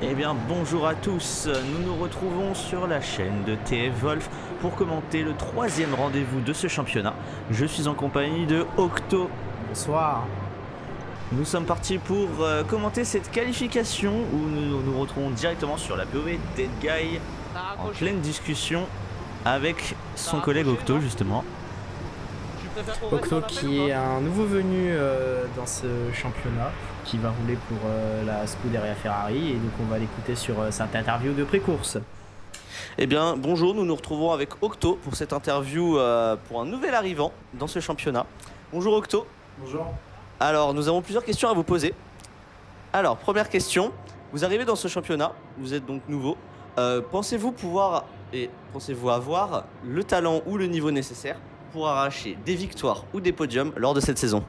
Eh bien bonjour à tous, nous nous retrouvons sur la chaîne de TF Wolf pour commenter le troisième rendez-vous de ce championnat. Je suis en compagnie de Octo. Bonsoir. Nous sommes partis pour commenter cette qualification où nous nous retrouvons directement sur la POV Dead Guy en pleine discussion avec son collègue Octo justement. Octo qui est un nouveau venu dans ce championnat, qui va rouler pour la Scuderia Ferrari, et donc on va l'écouter sur cette interview de pré-course. Eh bien bonjour, nous nous retrouvons avec Octo pour cette interview pour un nouvel arrivant dans ce championnat. Bonjour Octo. Bonjour. Alors nous avons plusieurs questions à vous poser. Alors première question, vous arrivez dans ce championnat, vous êtes donc nouveau. Pensez-vous pouvoir et pensez-vous avoir le talent ou le niveau nécessaire pour arracher des victoires ou des podiums lors de cette saison?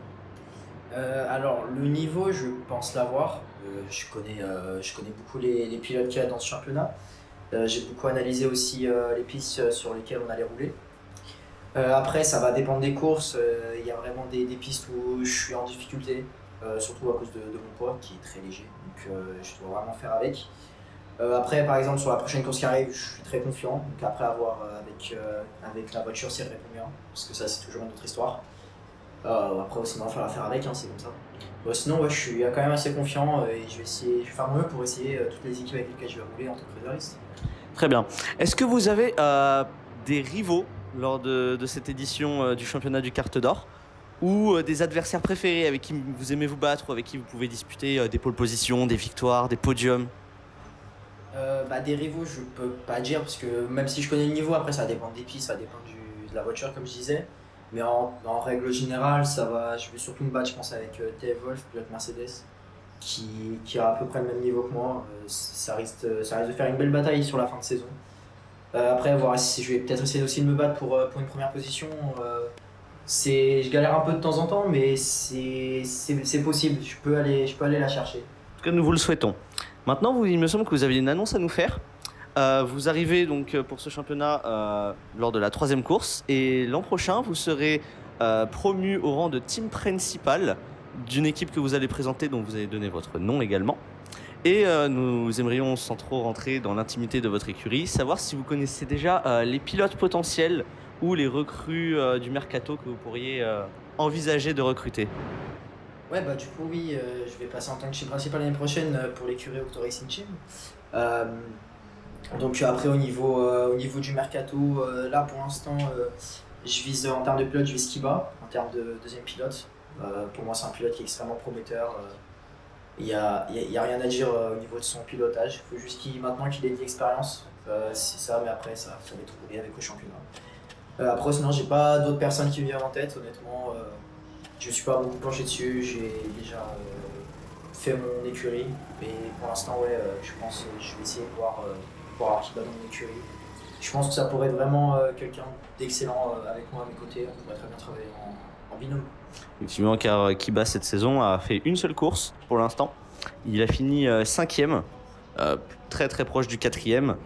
Alors le niveau, je pense l'avoir. Je connais beaucoup les pilotes qu'il y a dans ce championnat. J'ai beaucoup analysé aussi les pistes sur lesquelles on allait rouler. Après, ça va dépendre des courses. Il y a vraiment des pistes où je suis en difficulté, surtout à cause de mon poids qui est très léger. Donc je dois vraiment faire avec. Après, par exemple, sur la prochaine course qui arrive, je suis très confiant. Donc après, à voir avec la voiture si elle répond bien, parce que ça, c'est toujours une autre histoire. Après, sinon, il va falloir faire avec, c'est comme ça. Sinon, ouais, je suis quand même assez confiant et je vais faire mon mieux pour essayer toutes les équipes avec lesquelles je vais rouler en tant que réserviste. Très bien. Est-ce que vous avez des rivaux lors de cette édition du championnat du Kart d'Or ou des adversaires préférés avec qui vous aimez vous battre ou avec qui vous pouvez disputer des pole positions, des victoires, des podiums? Des rivaux, je peux pas dire parce que même si je connais le niveau, après ça dépend des pistes, ça dépend de la voiture comme je disais. Mais en règle générale, ça va. Je vais surtout me battre, je pense, avec TF Wolf, pilote Mercedes, qui a à peu près le même niveau que moi. Ça risque de faire une belle bataille sur la fin de saison. Après, voir si je vais peut-être essayer aussi de me battre pour une première position. Je galère un peu de temps en temps, mais c'est possible. Je peux aller la chercher. En tout cas, nous vous le souhaitons. Maintenant, il me semble que vous aviez une annonce à nous faire. Vous arrivez donc pour ce championnat lors de la troisième course et l'an prochain, vous serez promu au rang de team principal d'une équipe que vous allez présenter, dont vous allez donner votre nom également. Et nous aimerions, sans trop rentrer dans l'intimité de votre écurie, savoir si vous connaissez déjà les pilotes potentiels ou les recrues du mercato que vous pourriez envisager de recruter. Ouais, du coup, oui, je vais passer en tant que team principal l'année prochaine pour l'écurie Octo Racing Team. Donc après, au niveau du mercato, là pour l'instant, je vise en termes de pilote, je vise Kiba en termes de deuxième pilote. Pour moi, c'est un pilote qui est extrêmement prometteur. Il y a rien à dire au niveau de son pilotage. Il faut juste maintenant qu'il ait de l'expérience. C'est ça, mais après, ça va être trouvé avec le championnat. Après, sinon, j'ai pas d'autres personnes qui me viennent en tête, honnêtement. Je ne suis pas beaucoup penché dessus, j'ai déjà fait mon écurie, mais pour l'instant, ouais, je pense que je vais essayer de voir avoir Kiba dans mon écurie. Je pense que ça pourrait être vraiment quelqu'un d'excellent avec moi à mes côtés, on pourrait très bien travailler en binôme. Effectivement, car Kiba cette saison a fait une seule course pour l'instant. Il a fini 5e, très très proche du 4e.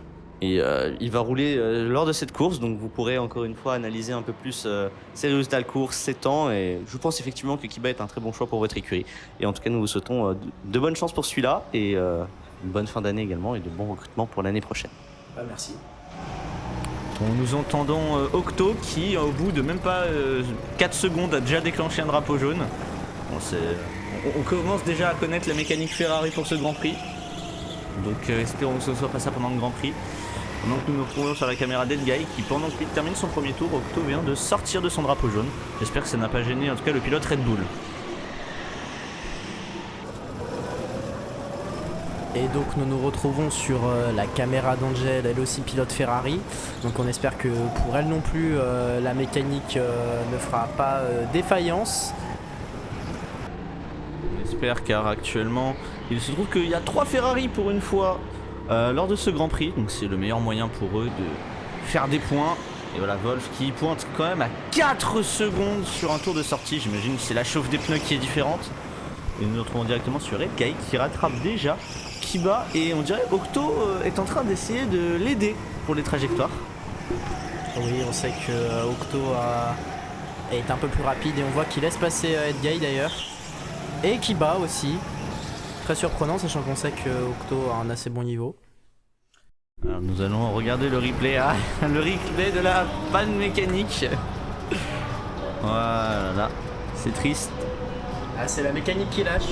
Et il va rouler lors de cette course, donc vous pourrez encore une fois analyser un peu plus ses résultats de course, ses temps. Et je pense effectivement que Kiba est un très bon choix pour votre écurie. Et en tout cas, nous vous souhaitons de bonnes chances pour celui-là et une bonne fin d'année également et de bons recrutements pour l'année prochaine. Merci. Bon, nous entendons Octo qui, au bout de même pas 4 secondes, a déjà déclenché un drapeau jaune. Bon, on commence déjà à connaître la mécanique Ferrari pour ce Grand Prix. Donc espérons que ce soit pas ça pendant le Grand Prix. Pendant que nous nous retrouvons sur la caméra Dead Guy qui, pendant qu'il termine son premier tour, Octo vient de sortir de son drapeau jaune. J'espère que ça n'a pas gêné en tout cas le pilote Red Bull. Et donc nous nous retrouvons sur la caméra d'Angel, elle aussi pilote Ferrari. Donc on espère que pour elle non plus, la mécanique ne fera pas défaillance. On espère, car actuellement il se trouve qu'il y a 3 Ferrari pour une fois lors de ce Grand Prix. Donc c'est le meilleur moyen pour eux de faire des points. Et voilà, Wolf qui pointe quand même à 4 secondes sur un tour de sortie. J'imagine que c'est la chauffe des pneus qui est différente. Et nous nous retrouvons directement sur Red Guy qui rattrape déjà Kiba. Et on dirait Octo est en train d'essayer de l'aider pour les trajectoires. Oui, on sait que Octo est un peu plus rapide et on voit qu'il laisse passer Red Guy d'ailleurs. Et Kiba aussi. très surprenant, sachant qu'on sait que Octo a un assez bon niveau. Alors, nous allons regarder le replay, le replay de la panne mécanique. Voilà, c'est triste. Ah, c'est la mécanique qui lâche.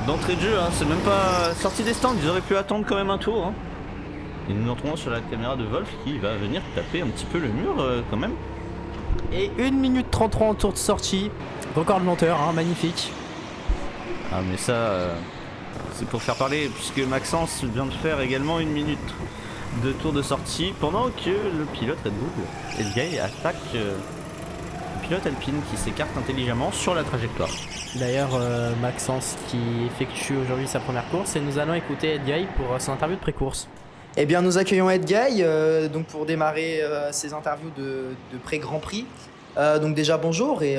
D'entrée de jeu, c'est même pas sorti des stands, ils auraient pu attendre quand même un tour. Et nous nous retrouvons sur la caméra de Wolf qui va venir taper un petit peu le mur quand même. Et 1 minute 33 en tour de sortie. Record de lenteur, magnifique. Ah mais ça, c'est pour faire parler, puisque Maxence vient de faire également 1 minute de tour de sortie, pendant que le pilote Red Bull, Edguy, attaque le pilote Alpine qui s'écarte intelligemment sur la trajectoire. D'ailleurs, Maxence qui effectue aujourd'hui sa première course, et nous allons écouter Edguy pour son interview de pré-course. Eh bien, nous accueillons Edguy donc pour démarrer ces interviews de pré-Grand Prix. Donc déjà bonjour, et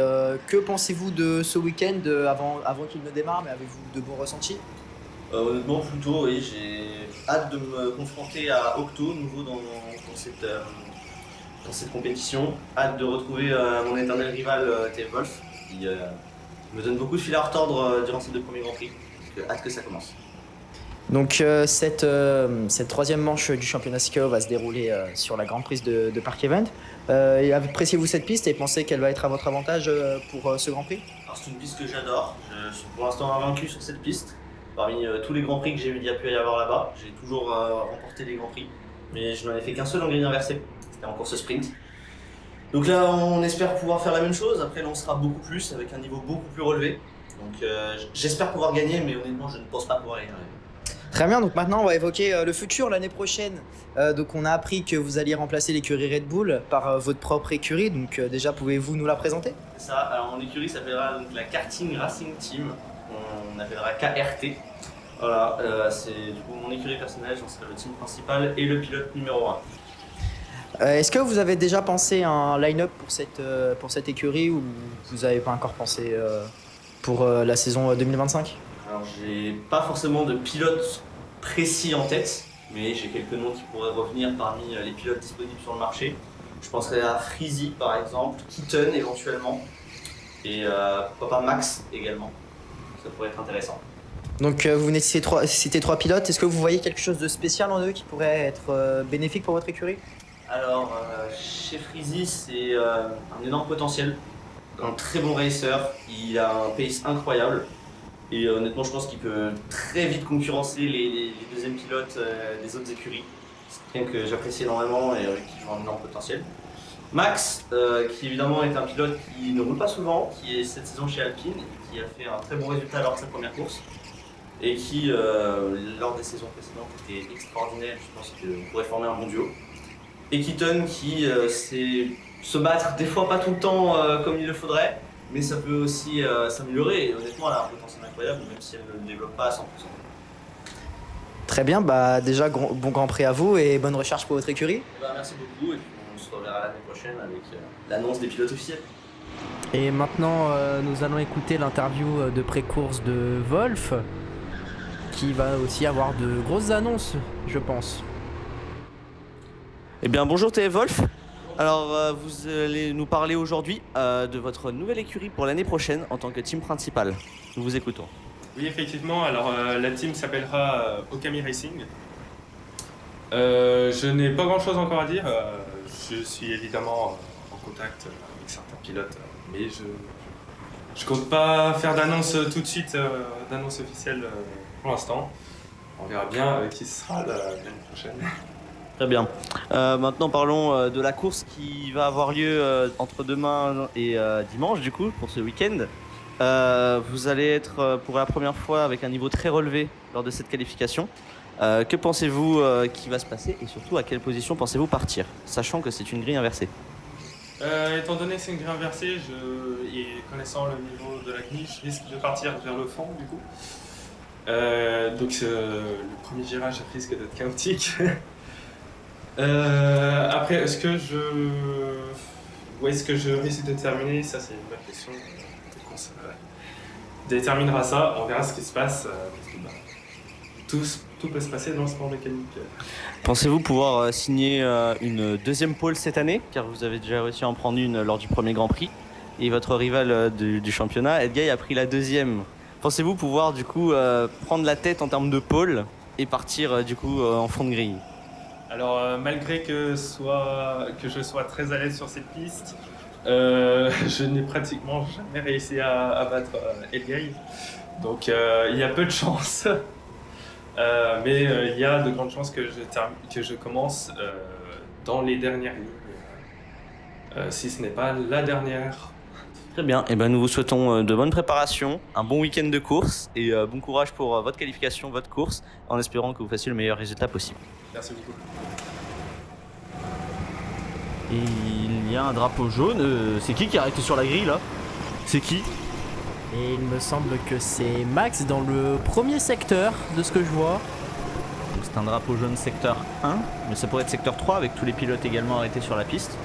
que pensez-vous de ce week-end avant qu'il ne démarre, mais avez-vous de bons ressentis? Honnêtement plutôt, oui, j'ai hâte de me confronter à Octo, nouveau dans cette compétition. Hâte de retrouver mon éternel rival T. Wolf, qui me donne beaucoup de fil à retordre durant ces 2 premiers Grands Prix. Donc, hâte que ça commence. Donc cette troisième manche du championnat CKO va se dérouler sur la Grande Prix de Park Event. Et appréciez-vous cette piste et pensez qu'elle va être à votre avantage pour ce Grand Prix? Alors c'est une piste que j'adore, je suis pour l'instant invaincu sur cette piste. Parmi tous les Grands Prix que j'ai pu y avoir là-bas, j'ai toujours remporté les Grands Prix. Mais je n'en ai fait qu'un seul en grille inversée, c'était en course sprint. Donc là on espère pouvoir faire la même chose, après là on sera beaucoup plus, avec un niveau beaucoup plus relevé. Donc j'espère pouvoir gagner, mais honnêtement je ne pense pas pouvoir gagner. Très bien, donc maintenant on va évoquer le futur l'année prochaine. Donc on a appris que vous alliez remplacer l'écurie Red Bull par votre propre écurie, donc déjà pouvez-vous nous la présenter? C'est ça, alors mon écurie s'appellera donc la Karting Racing Team, on appellera KRT. Voilà, c'est du coup mon écurie personnelle, j'en serai le team principal et le pilote numéro 1. Est-ce que vous avez déjà pensé à un line-up pour cette écurie, ou vous n'avez pas encore pensé pour la saison 2025? Alors j'ai pas forcément de pilote précis en tête, mais j'ai quelques noms qui pourraient revenir parmi les pilotes disponibles sur le marché. Je penserais à Freezy par exemple, Keaton éventuellement, et pourquoi pas Max également. Ça pourrait être intéressant. Donc vous venez de citer 3 pilotes, est-ce que vous voyez quelque chose de spécial en eux qui pourrait être bénéfique pour votre écurie? Alors chez Freezy c'est un énorme potentiel, un très bon racer, il a un pace incroyable. Et honnêtement, je pense qu'il peut très vite concurrencer les deuxièmes pilotes des autres écuries. C'est quelqu'un que j'apprécie énormément et qui joue un énorme potentiel. Max, qui évidemment est un pilote qui ne roule pas souvent, qui est cette saison chez Alpine et qui a fait un très bon résultat lors de sa première course. Et qui, lors des saisons précédentes, était extraordinaire. Je pense qu'on pourrait former un bon duo. Et Keaton, qui sait se battre, des fois pas tout le temps comme il le faudrait. Mais ça peut aussi s'améliorer, et honnêtement elle a un potentiel incroyable, même si elle ne le développe pas à 100%. Très bien, bah déjà bon Grand Prix à vous et bonne recherche pour votre écurie. Merci beaucoup, et puis on se reverra l'année prochaine avec l'annonce des pilotes officiels. Et maintenant nous allons écouter l'interview de pré-course de Wolf, qui va aussi avoir de grosses annonces, je pense. Eh bien bonjour TF Wolf. Alors vous allez nous parler aujourd'hui de votre nouvelle écurie pour l'année prochaine en tant que team principal. Nous vous écoutons. Oui, effectivement. Alors la team s'appellera Okami Racing. Je n'ai pas grand-chose encore à dire. Je suis évidemment en contact avec certains pilotes, mais je compte pas faire d'annonce tout de suite, d'annonce officielle pour l'instant. On verra bien qui sera l'année prochaine. Très bien. Maintenant parlons de la course qui va avoir lieu entre demain et dimanche du coup pour ce week-end. Vous allez être pour la première fois avec un niveau très relevé lors de cette qualification. Que pensez-vous qui va se passer et surtout à quelle position pensez-vous partir, sachant que c'est une grille inversée? Étant donné que c'est une grille inversée, et connaissant le niveau de la grille, je risque de partir vers le fond du coup. Donc le premier virage risque d'être chaotique. Après, où est-ce que je risque de terminer? Ça, c'est une bonne question. On déterminera ça, on verra ce qui se passe. Parce que, tout peut se passer dans le sport mécanique. Pensez-vous pouvoir signer une deuxième pole cette année? Car vous avez déjà réussi à en prendre une lors du premier Grand Prix. Et votre rival du championnat, Edguy, a pris la deuxième Pensez-vous pouvoir du coup prendre la tête en termes de pôle et partir du coup en fond de grille? Alors, malgré que je sois très à l'aise sur cette piste, je n'ai pratiquement jamais réussi à battre Elgay. Donc, il y a peu de chance. Mais il y a de grandes chances que je commence dans les dernières lignes, si ce n'est pas la dernière. Très bien, et ben nous vous souhaitons de bonnes préparations, un bon week-end de course et bon courage pour votre qualification, votre course, en espérant que vous fassiez le meilleur résultat possible. Merci beaucoup. Et il y a un drapeau jaune, c'est qui est arrêté sur la grille là? C'est qui? Et il me semble que c'est Max dans le premier secteur de ce que je vois. Donc c'est un drapeau jaune secteur 1, mais ça pourrait être secteur 3 avec tous les pilotes également arrêtés sur la piste.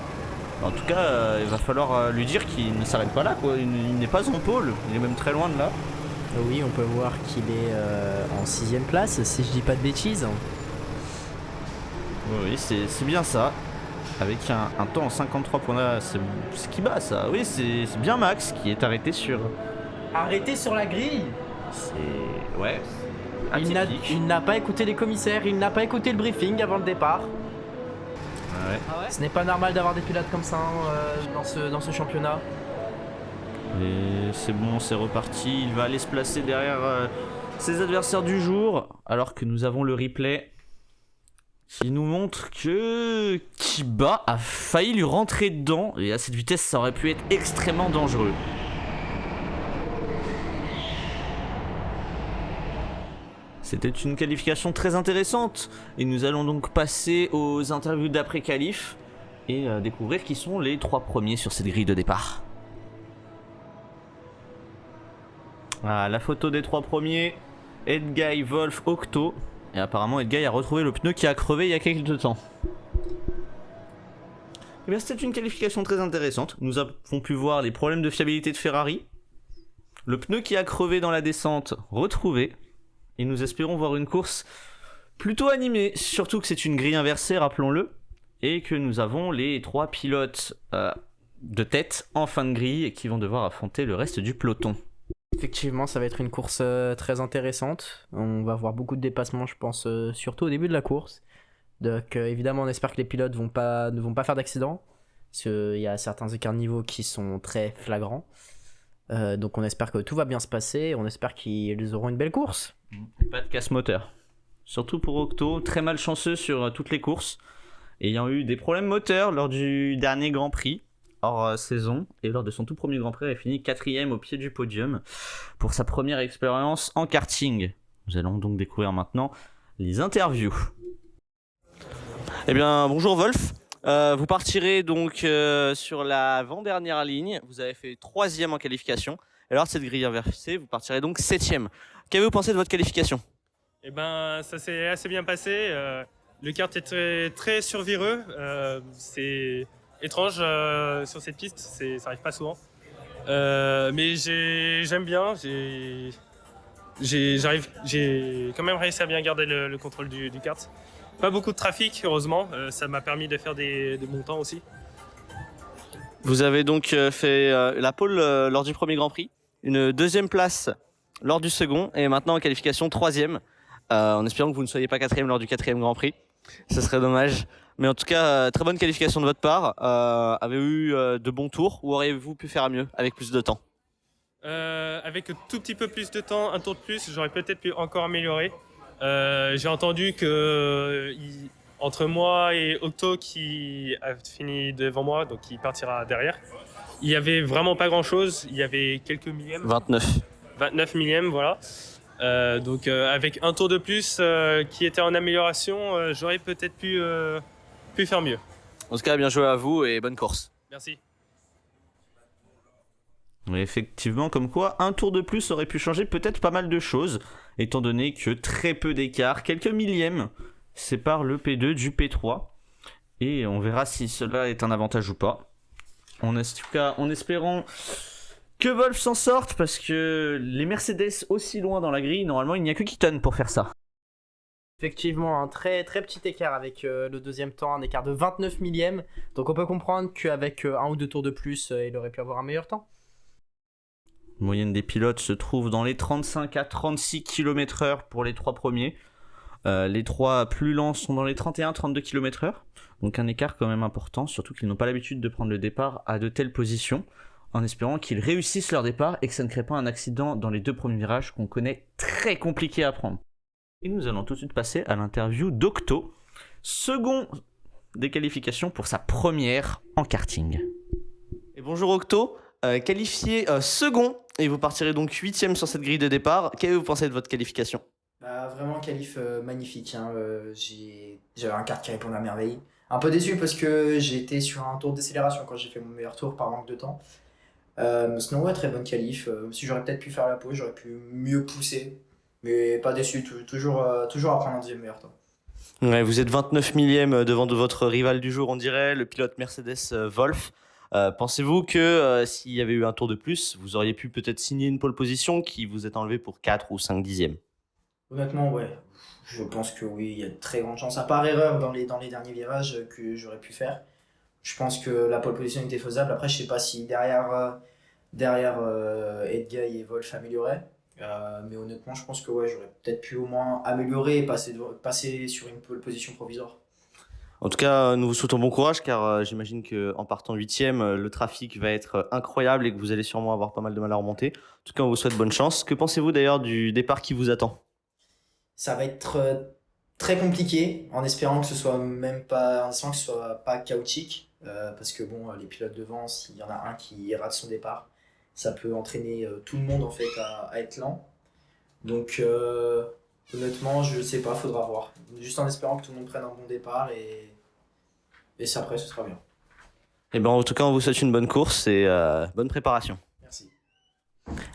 En tout cas, il va falloir lui dire qu'il ne s'arrête pas là, quoi. Il n'est pas en pôle, il est même très loin de là. Oui, on peut voir qu'il est en 6ème place, si je dis pas de bêtises. Oui, c'est bien ça. Avec un temps en 53 points là, c'est qui bat ça. Oui, c'est bien Max qui est arrêté sur... Arrêté sur la grille. C'est... ouais. Il n'a pas écouté les commissaires, il n'a pas écouté le briefing avant le départ. Ouais. Ce n'est pas normal d'avoir des pilotes comme ça dans ce championnat. Et c'est bon, c'est reparti. Il va aller se placer derrière ses adversaires du jour. Alors que nous avons le replay qui nous montre que Kiba a failli lui rentrer dedans. Et à cette vitesse, ça aurait pu être extrêmement dangereux. C'était une qualification très intéressante. Et nous allons donc passer aux interviews d'après-qualif et découvrir qui sont les 3 premiers sur cette grille de départ. Ah, la photo des 3 premiers, Edguy, Wolf, Octo. Et apparemment Edguy a retrouvé le pneu qui a crevé il y a quelques temps. Et bien c'était une qualification très intéressante. Nous avons pu voir les problèmes de fiabilité de Ferrari. Le pneu qui a crevé dans la descente retrouvé. Et nous espérons voir une course plutôt animée. Surtout que c'est une grille inversée, rappelons-le. Et que nous avons les 3 pilotes de tête en fin de grille et qui vont devoir affronter le reste du peloton. Effectivement, ça va être une course très intéressante. On va voir beaucoup de dépassements, je pense, surtout au début de la course. Donc évidemment, on espère que les pilotes ne vont pas faire d'accident. Parce qu'il y a certains écarts de niveau qui sont très flagrants. Donc on espère que tout va bien se passer. On espère qu'ils auront une belle course. Pas de casse moteur. Surtout pour Octo, très malchanceux sur toutes les courses. Ayant eu des problèmes moteurs lors du dernier Grand Prix. Hors saison, et lors de son tout premier Grand Prix, il a fini 4ème au pied du podium pour sa première expérience en karting. Nous allons donc découvrir maintenant les interviews. Eh bien, bonjour Wolf. Vous partirez donc sur l'avant-dernière ligne. Vous avez fait 3ème en qualification. Et alors, cette grille inversée, vous partirez donc 7ème. Qu'avez-vous pensé de votre qualification? Eh ben, ça s'est assez bien passé. Le kart est très, très survireux. C'est étrange sur cette piste, ça arrive pas souvent. Mais j'aime bien, j'ai quand même réussi à bien garder le contrôle du kart. Pas beaucoup de trafic, heureusement, ça m'a permis de faire des bons temps aussi. Vous avez donc fait la pole lors du premier Grand Prix, une 2ème place lors du second, et maintenant en qualification 3ème, en espérant que vous ne soyez pas 4ème lors du 4ème Grand Prix. Ce serait dommage. Mais en tout cas, très bonne qualification de votre part. Avez-vous eu de bons tours ou auriez-vous pu faire mieux avec plus de temps? Avec un tout petit peu plus de temps, un tour de plus, j'aurais peut-être pu encore améliorer. J'ai entendu que entre moi et Octo qui a fini devant moi, donc qui partira derrière, il y avait vraiment pas grand-chose. Il y avait quelques millièmes. 29 millièmes, voilà. Donc avec un tour de plus qui était en amélioration, j'aurais peut-être pu faire mieux. En tout cas, bien joué à vous et bonne course. Merci. Oui, effectivement, comme quoi, un tour de plus aurait pu changer peut-être pas mal de choses, étant donné que très peu d'écart, quelques millièmes, séparent le P2 du P3. Et on verra si cela est un avantage ou pas. En tout cas, en espérant que Wolf s'en sorte, parce que les Mercedes aussi loin dans la grille, normalement il n'y a que Keaton pour faire ça. Effectivement, un très très petit écart avec le 2ème temps, un écart de 29 millièmes. Donc on peut comprendre qu'avec 1 ou 2 tours de plus, il aurait pu avoir un meilleur temps. moyenne des pilotes se trouve dans les 35 à 36 km/h pour les 3 premiers. Les 3 plus lents sont dans les 31-32 km/h. Donc un écart quand même important, surtout qu'ils n'ont pas l'habitude de prendre le départ à de telles positions, en espérant qu'ils réussissent leur départ et que ça ne crée pas un accident dans les 2 premiers virages qu'on connaît très compliqué à prendre. Et nous allons tout de suite passer à l'interview d'Octo, second des qualifications pour sa première en karting. Et bonjour Octo, qualifié second, et vous partirez donc 8ème sur cette grille de départ. Qu'est-ce que vous pensez de votre qualification ? Vraiment qualif magnifique, hein. J'avais un kart qui répond à merveille. Un peu déçu parce que j'ai été sur un tour de décélération quand j'ai fait mon meilleur tour par manque de temps. Sinon ouais, très bonne qualif. Si j'aurais peut-être pu faire la pause, j'aurais pu mieux pousser. Mais pas déçu, toujours à prendre un deuxième meilleur temps. Ouais, vous êtes 29 millième devant de votre rival du jour, on dirait, le pilote Mercedes Wolf. Pensez-vous que s'il y avait eu un tour de plus, vous auriez pu peut-être signer une pole position qui vous est enlevée pour 4 ou 5 dixièmes ? Honnêtement, ouais. Je pense que oui, il y a de très grandes chances. À part erreur dans les derniers virages que j'aurais pu faire. Je pense que la pole position était faisable. Après, je sais pas si derrière Edguy et Wolf amélioraient. Mais honnêtement, je pense que ouais, j'aurais peut-être pu au moins améliorer et passer sur une pole position provisoire. En tout cas, nous vous souhaitons bon courage car j'imagine qu'en partant 8ème, le trafic va être incroyable et que vous allez sûrement avoir pas mal de mal à remonter. En tout cas, on vous souhaite bonne chance. Que pensez-vous d'ailleurs du départ qui vous attend ? Ça va être très compliqué, en espérant que ce soit pas chaotique, parce que bon, les pilotes devant, s'il y en a un qui rate son départ, ça peut entraîner tout le monde en fait à être lent. Donc honnêtement, je sais pas, faudra voir. Juste en espérant que tout le monde prenne un bon départ et ça, après ce sera bien. Et ben en tout cas, on vous souhaite une bonne course et bonne préparation. Merci.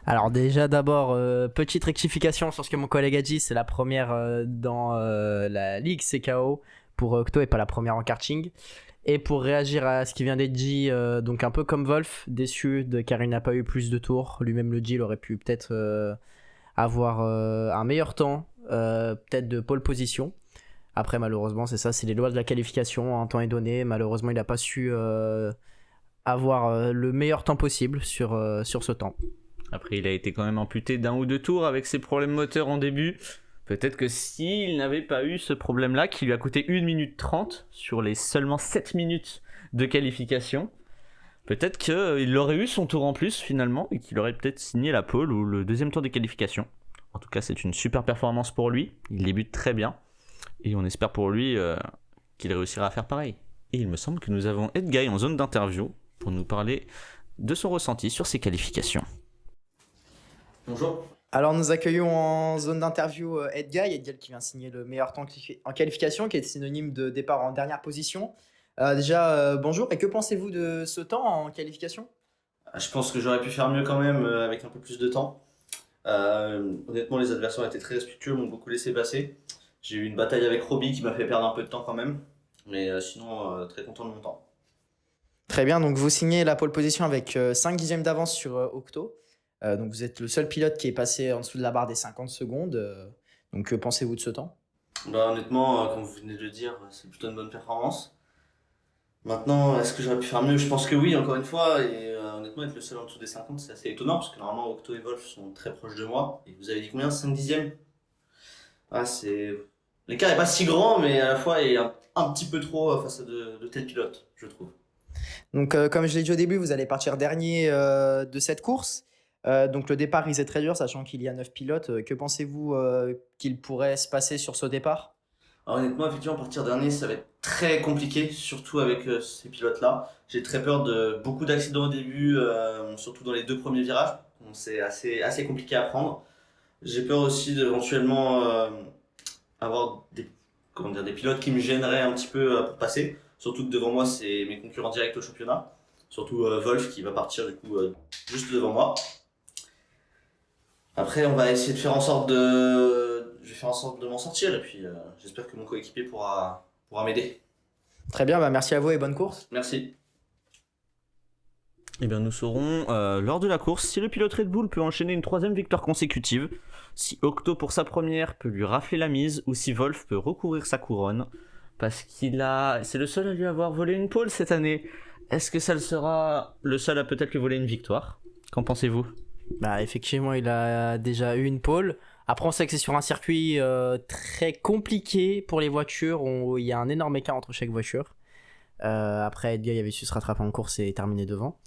Alors déjà d'abord, petite rectification sur ce que mon collègue a dit, c'est la première dans la Ligue CKO pour Octo et pas la première en karting. Et pour réagir à ce qui vient d'être dit, donc un peu comme Wolf, déçu car il n'a pas eu plus de tours, lui-même le dit, il aurait pu peut-être avoir un meilleur temps, peut-être de pole position. Après malheureusement c'est ça, c'est les lois de la qualification, un temps est donné, malheureusement il n'a pas su avoir le meilleur temps possible sur ce temps. Après, il a été quand même amputé d'1 ou 2 tours avec ses problèmes moteurs en début. Peut-être que s'il n'avait pas eu ce problème-là, qui lui a coûté 1 minute 30 sur les seulement 7 minutes de qualification, peut-être qu'il aurait eu son tour en plus finalement et qu'il aurait peut-être signé la pole ou le deuxième tour de qualification. En tout cas, c'est une super performance pour lui. Il débute très bien et on espère pour lui qu'il réussira à faire pareil. Et il me semble que nous avons Edguy en zone d'interview pour nous parler de son ressenti sur ses qualifications. Bonjour. Alors nous accueillons en zone d'interview Edguy qui vient signer le meilleur temps en qualification, qui est synonyme de départ en dernière position. Bonjour, et que pensez-vous de ce temps en qualification ? Je pense que j'aurais pu faire mieux quand même avec un peu plus de temps. Honnêtement, les adversaires étaient très respectueux, m'ont beaucoup laissé passer. J'ai eu une bataille avec Roby qui m'a fait perdre un peu de temps quand même. Mais sinon, très content de mon temps. Très bien, donc vous signez la pole position avec 5 dixièmes d'avance sur Octo. Donc vous êtes le seul pilote qui est passé en dessous de la barre des 50 secondes. Donc que pensez-vous de ce temps ? Honnêtement, comme vous venez de le dire, c'est plutôt une bonne performance. Maintenant, est-ce que j'aurais pu faire mieux ? Je pense que oui, encore une fois. Et honnêtement, être le seul en dessous des 50, c'est assez étonnant parce que normalement, Octo et Wolf sont très proches de moi. Et vous avez dit combien ? 5 dixièmes ? L'écart n'est pas si grand, mais à la fois il est un petit peu trop face à de tels pilotes, je trouve. Donc comme je l'ai dit au début, vous allez partir dernier de cette course. Donc le départ risque d'être très dur, sachant qu'il y a 9 pilotes. Que pensez-vous qu'il pourrait se passer sur ce départ ? Alors honnêtement, effectivement, partir dernier, ça va être très compliqué, surtout avec ces pilotes-là. J'ai très peur de beaucoup d'accidents au début, surtout dans les 2 premiers virages. Donc c'est assez compliqué à prendre. J'ai peur aussi d'éventuellement avoir des pilotes qui me gêneraient un petit peu pour passer. Surtout que devant moi, c'est mes concurrents directs au championnat. Surtout Wolf qui va partir du coup juste devant moi. Après, on va essayer de faire en sorte de m'en sortir et puis j'espère que mon coéquipier pourra m'aider. Très bien, merci à vous et bonne course. Merci. Eh bien, nous saurons lors de la course si le pilote Red Bull peut enchaîner une 3e victoire consécutive, si Octo pour sa première peut lui rafler la mise ou si Wolf peut recouvrir sa couronne parce c'est le seul à lui avoir volé une pole cette année. Est-ce que ça le sera le seul à peut-être lui voler une victoire ? Qu'en pensez-vous ? Bah, effectivement, il a déjà eu une pole. Après, on sait que c'est sur un circuit très compliqué pour les voitures. Il y a un énorme écart entre chaque voiture. Après, Edguy avait su se rattraper en course et terminer devant.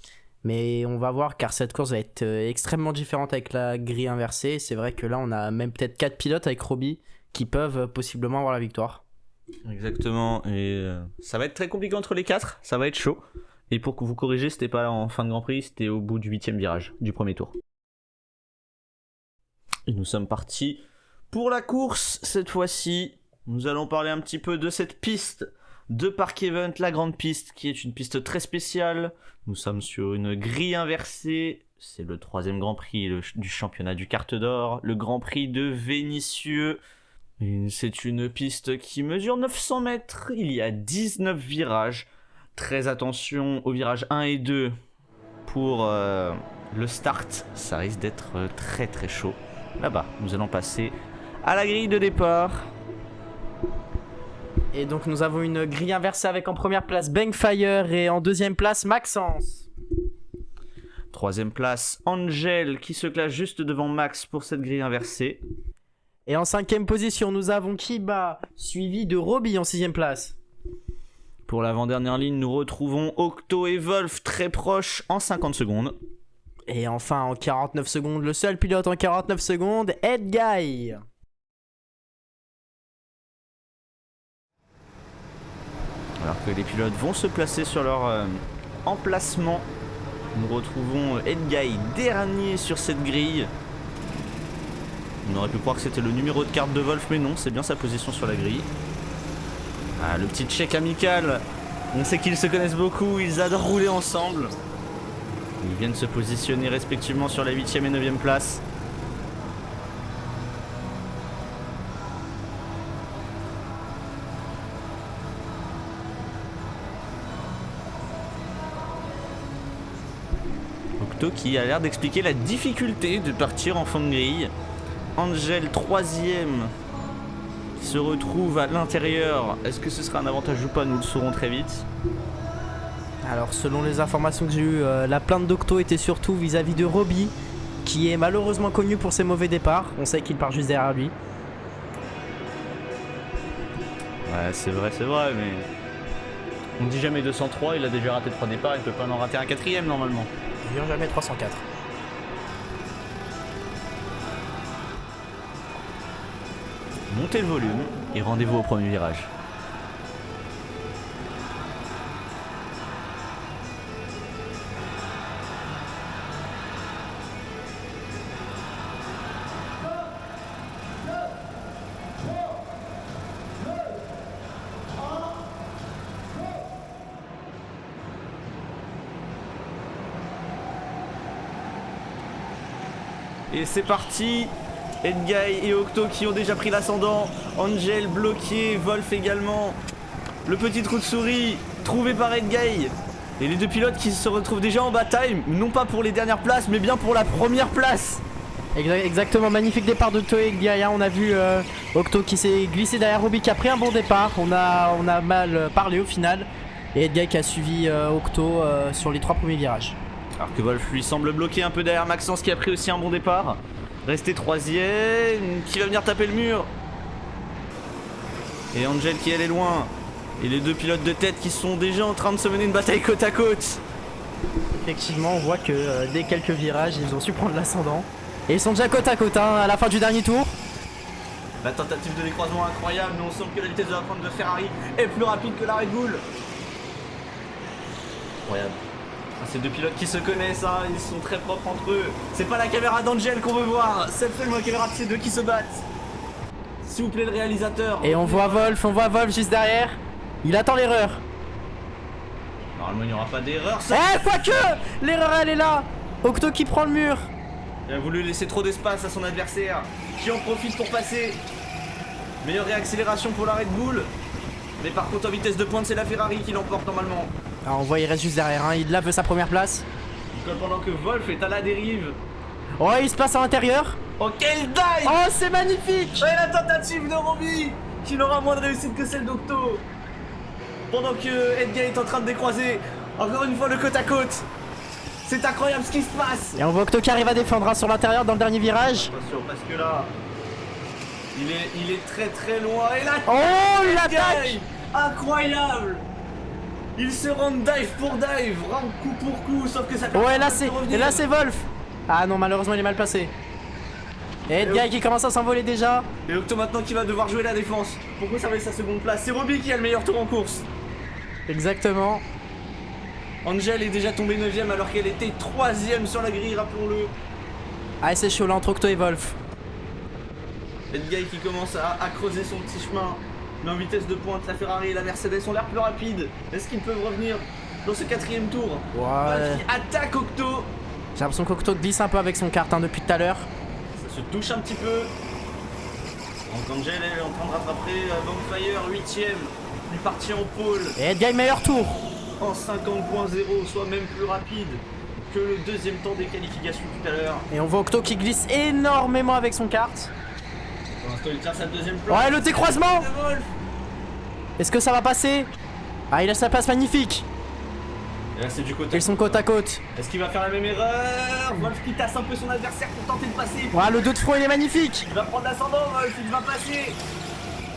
Mais on va voir, car cette course va être extrêmement différente avec la grille inversée. C'est vrai que là, on a même peut-être 4 pilotes avec Robbie qui peuvent possiblement avoir la victoire. Exactement, et ça va être très compliqué entre les 4, ça va être chaud. Et pour que vous corriger, c'était pas en fin de Grand Prix, c'était au bout du 8ème virage du premier tour. Et nous sommes partis pour la course cette fois-ci. Nous allons parler un petit peu de cette piste de Park Event, la grande piste, qui est une piste très spéciale. Nous sommes sur une grille inversée. C'est le 3ème Grand Prix du championnat du Kart d'Or, le Grand Prix de Vénissieux. Et c'est une piste qui mesure 900 mètres. Il y a 19 virages. Très attention aux virages 1 et 2 pour le start. Ça risque d'être très très chaud. Là-bas, nous allons passer à la grille de départ. Et donc nous avons une grille inversée avec en première place Bangfire et en deuxième place Maxence. 3ème place, Angel qui se classe juste devant Max pour cette grille inversée. Et en 5ème position, nous avons Kiba, suivi de Robbie en 6ème place. Pour l'avant-dernière ligne, nous retrouvons Octo et Wolf très proches en 50 secondes. Et enfin en 49 secondes, le seul pilote en 49 secondes, Edguy. Alors que les pilotes vont se placer sur leur emplacement, nous retrouvons Edguy dernier sur cette grille. On aurait pu croire que c'était le numéro de carte de Wolf, mais non, c'est bien sa position sur la grille. Ah, le petit check amical. On sait qu'ils se connaissent beaucoup, ils adorent rouler ensemble. Ils viennent se positionner respectivement sur la 8ème et 9ème place. Octo qui a l'air d'expliquer la difficulté de partir en fond de grille. Angel 3ème qui se retrouve à l'intérieur. Est-ce que ce sera un avantage ou pas? Nous le saurons très vite. Alors selon les informations que j'ai eues, la plainte d'Octo était surtout vis-à-vis de Robbie, qui est malheureusement connu pour ses mauvais départs. On sait qu'il part juste derrière lui. Ouais, c'est vrai, mais... On dit jamais 203, il a déjà raté 3 départs, il peut pas en rater un 4ème normalement. Je viens jamais 304. Montez le volume et rendez-vous au premier virage. Et c'est parti. Edguy et Octo qui ont déjà pris l'ascendant. Angel bloqué, Wolf également. Le petit trou de souris trouvé par Edguy. Et les deux pilotes qui se retrouvent déjà en bataille, non pas pour les dernières places, mais bien pour la première place. Exactement, magnifique départ d'Octo et Edguy. On a vu Octo qui s'est glissé derrière Robbie qui a pris un bon départ. On a mal parlé au final. Et Edguy qui a suivi Octo sur les 3 premiers virages. Alors que Wolf lui semble bloqué un peu derrière Maxence qui a pris aussi un bon départ. Resté 3ème, qui va venir taper le mur. Et Angel qui elle est loin. Et les deux pilotes de tête qui sont déjà en train de se mener une bataille côte à côte. Effectivement, on voit que dès quelques virages, ils ont su prendre l'ascendant. Et ils sont déjà côte à côte à la fin du dernier tour. La tentative de décroisement incroyable, mais on sent que la vitesse de la pointe de Ferrari est plus rapide que la Red Bull. Incroyable. Ces deux pilotes qui se connaissent, hein, ils sont très propres entre eux. C'est pas la caméra d'Angel qu'on veut voir, c'est absolument la caméra de ces deux qui se battent. S'il vous plaît le réalisateur. Et on voit Wolf juste derrière. Il attend l'erreur. Normalement il n'y aura pas d'erreur. Eh, quoique l'erreur elle est là. Octo qui prend le mur. Il a voulu laisser trop d'espace à son adversaire, qui en profite pour passer. Meilleure réaccélération pour la Red Bull. Mais par contre en vitesse de pointe c'est la Ferrari qui l'emporte normalement. Alors on voit il reste juste derrière, hein. Il là veut sa première place. Pendant que Wolf est à la dérive. Oh, il se passe à l'intérieur. Oh quel dive. Oh c'est magnifique. Et la tentative de Robbie qui n'aura moins de réussite que celle d'Octo. Pendant que Edguy est en train de décroiser encore une fois le côte à côte. C'est incroyable ce qui se passe. Et on voit Octo qui arrive à défendre sur l'intérieur dans le dernier virage. Attention, parce que là, il est très très loin. Et là, Oh, l'attaque! incroyable. Il se rend dive pour dive, vraiment coup pour coup, sauf que ça fait Ouais, pas là de c'est revenir. Wolf. Ah non, malheureusement il est mal passé. Et Edguy qui commence à s'envoler déjà. Et Octo maintenant qui va devoir jouer la défense pour conserver sa seconde place. C'est Roby qui a le meilleur tour en course. Exactement. Angel est déjà tombée 9ème alors qu'elle était 3ème sur la grille, rappelons-le. Ah, c'est chaud là entre Octo et Wolf. Edguy qui commence à creuser son petit chemin. Mais en vitesse de pointe, la Ferrari et la Mercedes ont l'air plus rapides. Est-ce qu'ils peuvent revenir dans ce 4ème tour? Ouais. Qui attaque Octo. J'ai l'impression qu'Octo glisse un peu avec son kart depuis tout à l'heure. Ça se touche un petit peu. Donc Angel elle est en train de rattraper Bonfire 8ème. Il est parti en pôle Et Edguy meilleur tour. en 50.0, soit même plus rapide que le deuxième temps des qualifications tout à l'heure. Et on voit Octo qui glisse énormément avec son kart. Pour l'instant il tire sa deuxième place. Ouais, le décroisement. De Wolf. Est-ce que ça va passer? Ah, il a sa place magnifique. Et là c'est du côté. Ils sont côte à côte. Est-ce qu'il va faire la même erreur? Wolf qui tasse un peu son adversaire pour tenter de passer. Ouais, le dos de front il est magnifique. Il va prendre l'ascendant Wolf, il va passer.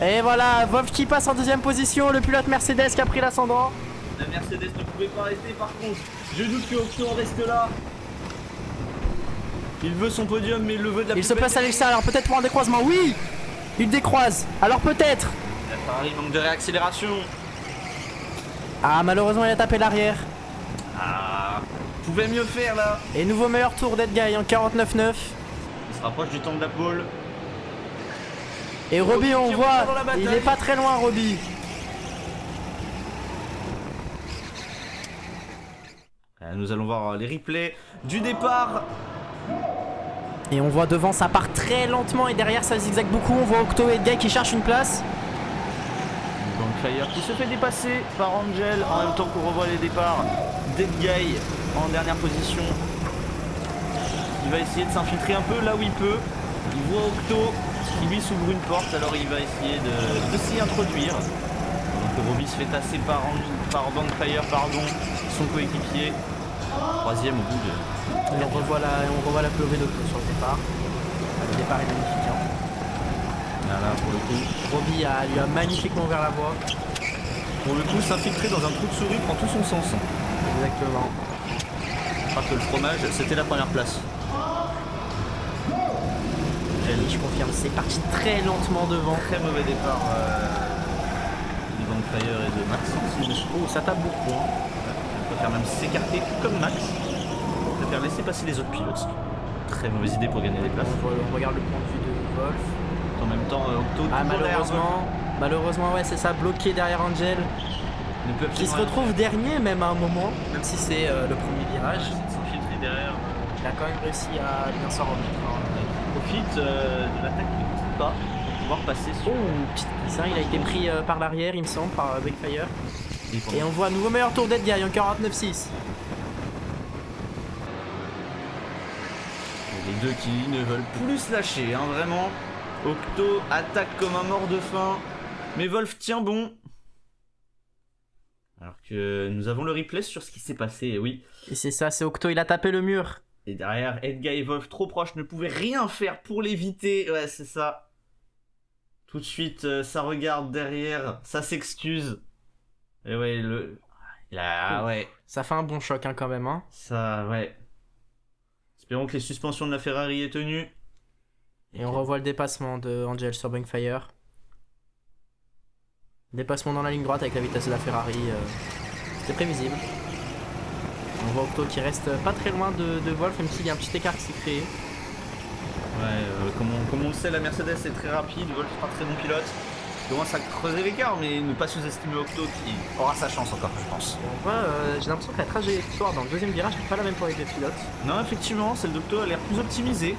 Et voilà, Wolf qui passe en deuxième position. Le pilote Mercedes qui a pris l'ascendant. La Mercedes ne pouvait pas rester par contre. Je doute que Octo en reste là. Il veut son podium mais il le veut de la Il plus se belle place à l'extérieur, peut-être pour un décroisement. Oui, il décroise. Alors peut-être. La Ferrari manque de réaccélération. Ah, malheureusement, il a tapé l'arrière. Ah, pouvait mieux faire là. Et nouveau meilleur tour d'Edguy en 49.9. Il se rapproche du temps de la pole. Et Roby, on Qui voit, revient dans la bataille. il est pas très loin, Roby. Nous allons voir les replays du départ. Et on voit devant, ça part très lentement et derrière, ça zigzague beaucoup. On voit Octo et Edguy qui cherchent une place. Bonfire qui se fait dépasser par Angel en même temps qu'on revoit les départs d'Edguy en dernière position. Il va essayer de s'infiltrer un peu là où il peut. Il voit Octo qui lui s'ouvre une porte, alors il va essayer de s'y introduire. Donc Roby se fait tasser par Bonfire, son coéquipier. 3ème au bout de... Et on revoit la POV d'Octo sur le départ. Le départ est magnifique. Hein. Voilà, pour le coup. Roby lui a magnifiquement ouvert la voie. Pour le coup, s'infiltrer dans un trou de souris prend tout son sens. Exactement. Je crois que le fromage, c'était la première place. Je confirme, c'est parti très lentement devant. Très mauvais départ de Bonfire et de Max. Oh, ça tape beaucoup. Hein. On préfère même s'écarter comme Max. On préfère laisser passer les autres pilotes. Très mauvaise idée pour gagner des places. On regarde le point de vue de Wolf. En même temps, Octo, Ah, toujours derrière malheureusement, ouais, c'est ça, bloqué derrière Angel. Wolf. Ne peut Qui se absolument retrouve dernier même à un moment, même si c'est le premier rien virage. faire. S'infiltrer derrière. Il a quand même réussi à bien s'en remettre. Profite de l'attaque qui ne pousse pas pour pouvoir passer sur. Oh, petite glisse, hein, il a été pris par l'arrière, il me semble, par Backfire. Et Et on voit un nouveau meilleur tour d'Edguy en 49.6. les deux qui ne veulent plus se lâcher, hein, vraiment. Octo attaque comme un mort de faim, mais Wolf tient bon. Alors que nous avons le replay sur ce qui s'est passé, et oui. Et c'est ça, c'est Octo, il a tapé le mur. Et derrière, Edguy et Wolf trop proches ne pouvaient rien faire pour l'éviter. Ouais, c'est ça. Tout de suite, ça regarde derrière, ça s'excuse. Et ouais, ouais, Ça fait un bon choc hein, quand même. Hein. ça, ouais. Espérons que les suspensions de la Ferrari aient tenu. Et on revoit le dépassement de Angel sur Bankfire. Dépassement dans la ligne droite avec la vitesse de la Ferrari. C'était prévisible. On voit Octo qui reste pas très loin de Wolf, même s'il y a un petit écart qui s'est créé. Ouais, comme on le sait, la Mercedes est très rapide, Wolf est un très bon pilote. Il commence à creuser l'écart, mais ne pas sous-estimer Octo qui aura sa chance encore, je pense. Et on voit, j'ai l'impression que la trajectoire dans le deuxième virage n'est pas la même pour les deux pilotes. Non, effectivement, celle d'Octo a l'air plus optimisée.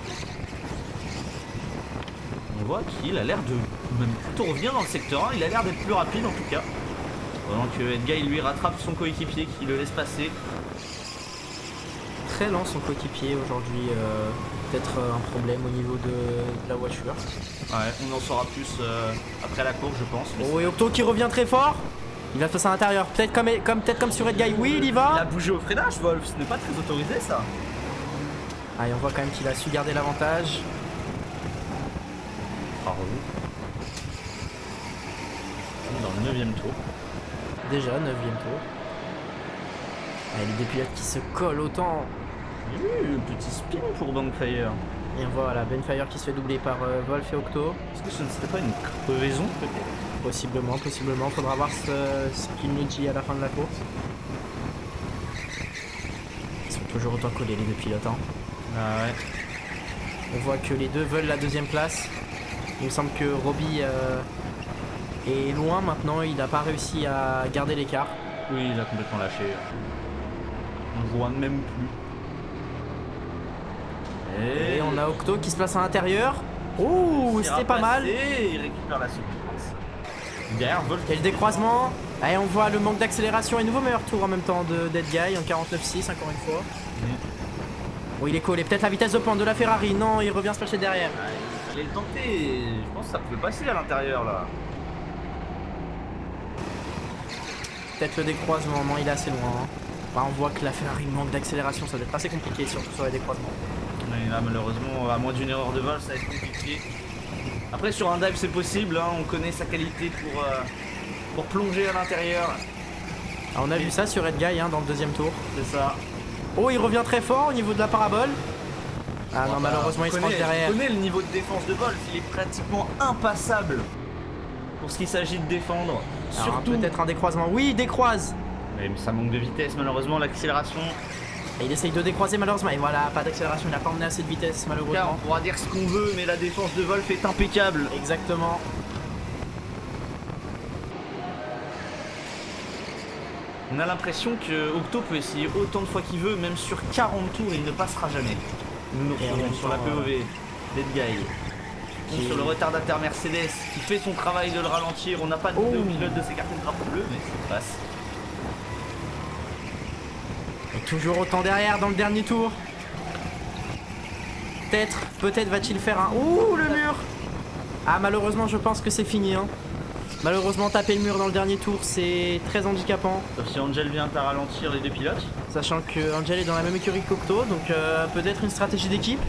On voit qu'il a l'air de même plutôt revenir dans le secteur 1, il a l'air d'être plus rapide en tout cas. Pendant que Edguy lui rattrape son coéquipier qui le laisse passer. Très lent son coéquipier aujourd'hui, peut-être un problème au niveau de la voiture. Ouais, on en saura plus après la course, je pense. Mais Oh, et Octo qui revient très fort. Il va se passer à l'intérieur. Peut-être comme sur Red Guy. Oui, il y Il a va. bougé au freinage, Wolf. Ce n'est pas très autorisé, ça. Allez, on voit quand même qu'il a su garder l'avantage. Bravo. Dans le 9ème tour. Déjà, 9ème tour. Allez, les deux pilotes qui se collent autant. Petit spin pour Bankfire. Et on voit voilà, Benfire qui se fait doubler par Wolf et Octo. Est-ce que ce ne serait pas une crevaison, peut-être? Possiblement. Faudra voir ce qu'il nous dit à la fin de la course. Ils sont toujours autant collés, les deux pilotes. Hein. Ah ouais. On voit que les deux veulent la 2ème place. Il me semble que Robbie est loin maintenant. Il n'a pas réussi à garder l'écart. Oui, il a complètement lâché. On voit même plus. Et on a Octo qui se place à l'intérieur. Oh, c'était pas mal. Il récupère la seconde. Derrière, Wolf. Il y a le décroisement. Allez, on voit le manque d'accélération et nouveau meilleur tour en même temps de Dead Guy en 49.6 encore une fois. Bon, il est collé. Peut-être la vitesse de pointe de la Ferrari. Non, il revient se placer derrière. Il fallait le tenter. Je pense que ça pouvait passer à l'intérieur là. Peut-être le décroisement. Non, il est assez loin. Hein. Bah, on voit que la Ferrari manque d'accélération. Ça doit être assez compliqué, surtout sur les décroisements. Mais là, malheureusement, à moins d'une erreur de vol, ça va être compliqué. Après, sur un dive, c'est possible. Hein. On connaît sa qualité pour plonger à l'intérieur. Alors, on a vu ça sur Red Guy hein, dans le 2ème tour. C'est ça. Oh, il revient très fort au niveau de la parabole. Ah non, malheureusement, il se range derrière. On connaît le niveau de défense de Wolf. Il est pratiquement impassable pour ce qu'il s'agit de défendre. Alors, Surtout. peut-être un décroisement. Oui, il décroise. Mais ça manque de vitesse, malheureusement, l'accélération. Et il essaye de décroiser malheureusement. Et voilà, pas d'accélération. Il n'a pas emmené assez de vitesse Car malheureusement. on pourra dire ce qu'on veut, mais la défense de Wolf est impeccable. Exactement. On a l'impression que Octo peut essayer autant de fois qu'il veut, même sur 40 tours, il ne passera jamais. Nous nous Et en retrouvons même sur la temps, POV, Dead Guy. qui- Sur le retardataire Mercedes, qui fait son travail de le ralentir. On n'a pas de Oh. pilote de s'écarter le drapeau bleu, mais ça passe. Et toujours autant derrière dans le dernier tour. Peut-être va-t-il faire un... Ouh, le mur. Ah, malheureusement, je pense que c'est fini. Hein. Malheureusement, taper le mur dans le dernier tour, c'est très handicapant. Sauf si Angel vient à ralentir les deux pilotes. Sachant que Angel est dans la même écurie qu'Octo, donc peut-être une stratégie d'équipe.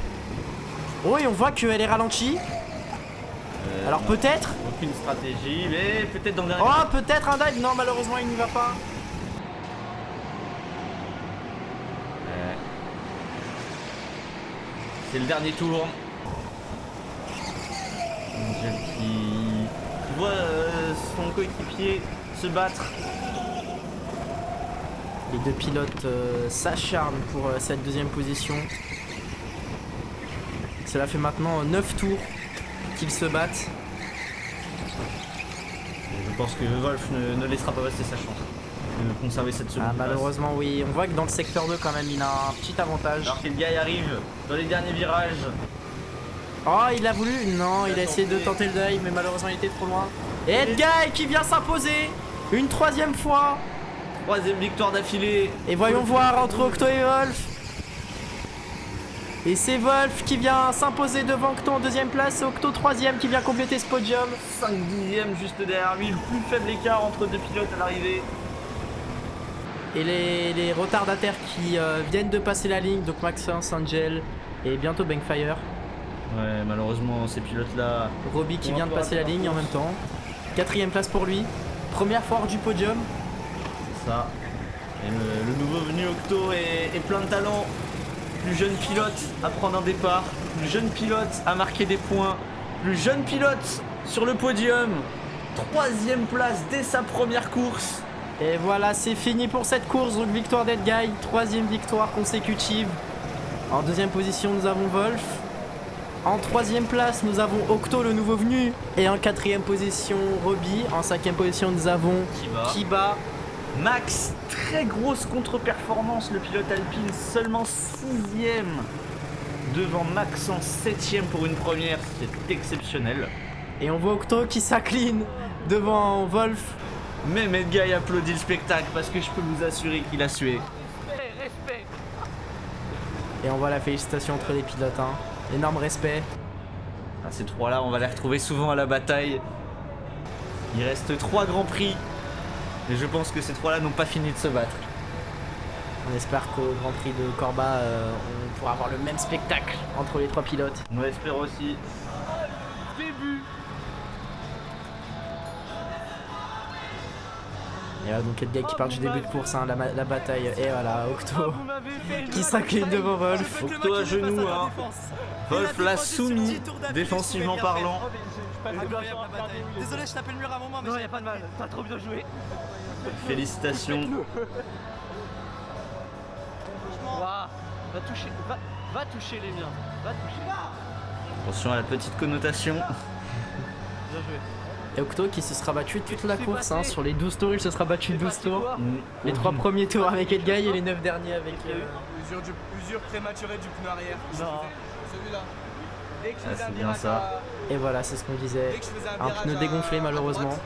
Oh, et on voit qu'elle est ralentie. Alors peut-être. Aucune stratégie, mais peut-être dans le dernier. Oh, peut-être un dive. Non, malheureusement, il n'y va pas. C'est le dernier tour. Angel qui voit son coéquipier se battre. Les deux pilotes s'acharnent pour cette 2ème position. Cela fait maintenant 9 tours qu'ils se battent. Je pense que Wolf ne laissera pas passer sa chance de conserver cette seconde Ah, place. malheureusement, oui. On voit que dans le secteur 2, quand même, il a un petit avantage. Alors que le gars arrive dans les derniers virages. Oh, il a voulu. Non, il a essayé de tenter le dive, mais malheureusement, il était trop loin. Et Edguy qui vient s'imposer une 3ème fois. 3ème victoire d'affilée. Et voyons voir entre Octo et Wolf. Et c'est Wolf qui vient s'imposer devant Octo en 2ème place. C'est Octo 3ème qui vient compléter ce podium. 5 dixièmes juste derrière lui. Le plus faible écart entre deux pilotes à l'arrivée. Et les retardataires qui viennent de passer la ligne, donc Maxence, Angel et bientôt Bankfire. Ouais, malheureusement, ces pilotes-là. Robbie qui On vient de va pas passer la rater ligne leur en même temps. 4ème place pour lui. Première fois hors du podium. C'est ça. Et le nouveau venu Octo est plein de talent. Plus jeune pilote à prendre un départ. Plus jeune pilote à marquer des points. Plus jeune pilote sur le podium. 3ème place dès sa première course. Et voilà, c'est fini pour cette course. Donc victoire d'Edguy, 3ème victoire consécutive. En 2ème position, nous avons Wolf. En 3ème place, nous avons Octo, le nouveau venu. Et en 4ème position, Robbie. En 5ème position, nous avons Kiba. Max, très grosse contre-performance, le pilote Alpine, seulement 6ème devant Max en 7ème pour une première, c'est exceptionnel. Et on voit Octo qui s'incline devant Wolf. Même Edguy applaudit le spectacle parce que je peux vous assurer qu'il a sué. Et on voit la félicitation entre les pilotes. Hein. Énorme respect. Ah, ces trois-là, on va les retrouver souvent à la bataille. Il reste 3 grands prix Et je pense que ces trois-là n'ont pas fini de se battre. On espère qu'au Grand Prix de Corba, on pourra avoir le même spectacle entre les trois pilotes. On espère aussi. Et voilà, donc Edguy qui part du début de course, hein, la bataille. Et voilà, Octo qui s'incline devant Wolf. Octo à genoux, hein. Wolf l'a soumis, défensivement parlant. Désolé, je tapais le mur à un moment, mais. Non, y'a pas de mal, t'as trop bien joué. Félicitations. Va toucher, va toucher les miens. Va toucher. Attention à la petite connotation. Bien joué. Et Octo qui se sera battu toute la course, hein, sur les 12 tours, il se sera battu 12 tours. Mm. Les 3 premiers tours avec Edguy et les 9 derniers avec... Usure prématurée du pneu arrière. Non. Celui-là. Dès que je Ah, faisais c'est un bien virage ça. Et voilà, c'est ce qu'on disait. Dès que je faisais Un virage pneu dégonflé à malheureusement, droite,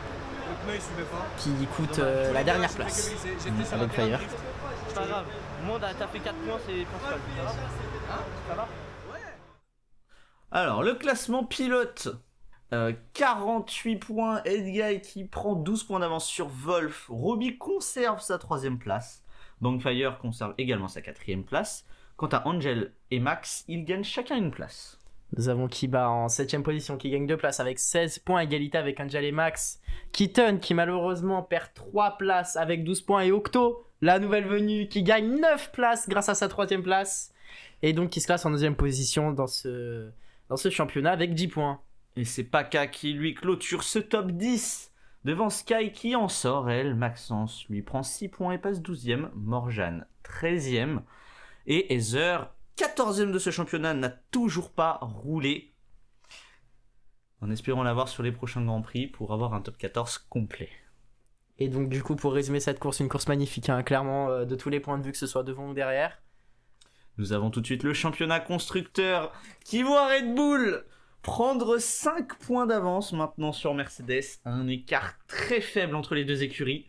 le pneu il suivait pas. qui coûte Dommage. la dernière Je l'ai place. camouflé, j'étais sur avec un terrain de Fire. drift. C'est pas grave. Moi, t'as fait 4 points, c'est principal. Ça va? Alors, le classement pilote. 48 points, Edguy qui prend 12 points d'avance sur Wolf. Roby conserve sa 3ème place. Bankfire conserve également sa 4ème place. Quant à Angel et Max, ils gagnent chacun une place. Nous avons Kiba en 7ème position qui gagne 2 places avec 16 points, égalité avec Angel et Max. Keaton qui malheureusement perd 3 places avec 12 points, et Octo, la nouvelle venue, qui gagne 9 places grâce à sa 3ème place. Et donc qui se classe en 2ème position dans ce championnat avec 10 points. Et c'est Paka qui lui clôture ce top 10. Devant Sky qui en sort, elle. Maxence lui prend 6 points et passe 12ème. Morjane 13ème. Et Heather, 14ème de ce championnat, n'a toujours pas roulé. En espérant l'avoir sur les prochains Grands Prix pour avoir un top 14 complet. Et donc du coup, pour résumer cette course, une course magnifique, hein, clairement de tous les points de vue, que ce soit devant ou derrière. Nous avons tout de suite le championnat constructeur qui voit Red Bull prendre 5 points d'avance maintenant sur Mercedes. Un écart très faible entre les deux écuries.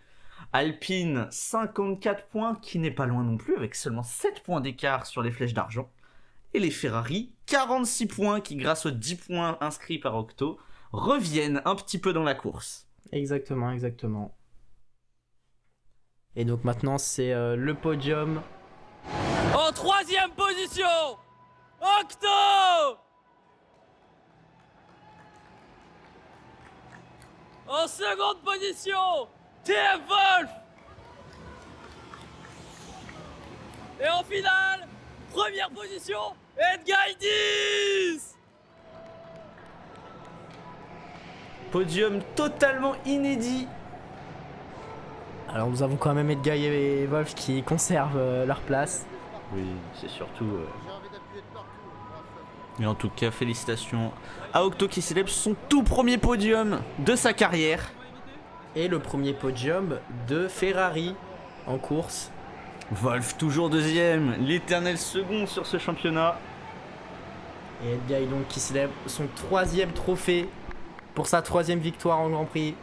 Alpine, 54 points, qui n'est pas loin non plus, avec seulement 7 points d'écart sur les flèches d'argent. Et les Ferrari, 46 points, qui grâce aux 10 points inscrits par Octo, reviennent un petit peu dans la course. Exactement, exactement. Et donc maintenant, c'est le podium. En 3ème position, Octo. En 2ème position, TF Wolf. Et en finale, 1ère position, Edguy 10. Podium totalement inédit. Alors nous avons quand même Edguy et Wolf qui conservent leur place. Oui, c'est surtout... Mais en tout cas, félicitations à Octo qui célèbre son tout premier podium de sa carrière. Et le premier podium de Ferrari en course. Wolf toujours 2ème, l'éternel second sur ce championnat. Et Edguy donc qui célèbre son 3ème trophée pour sa 3ème victoire en Grand Prix.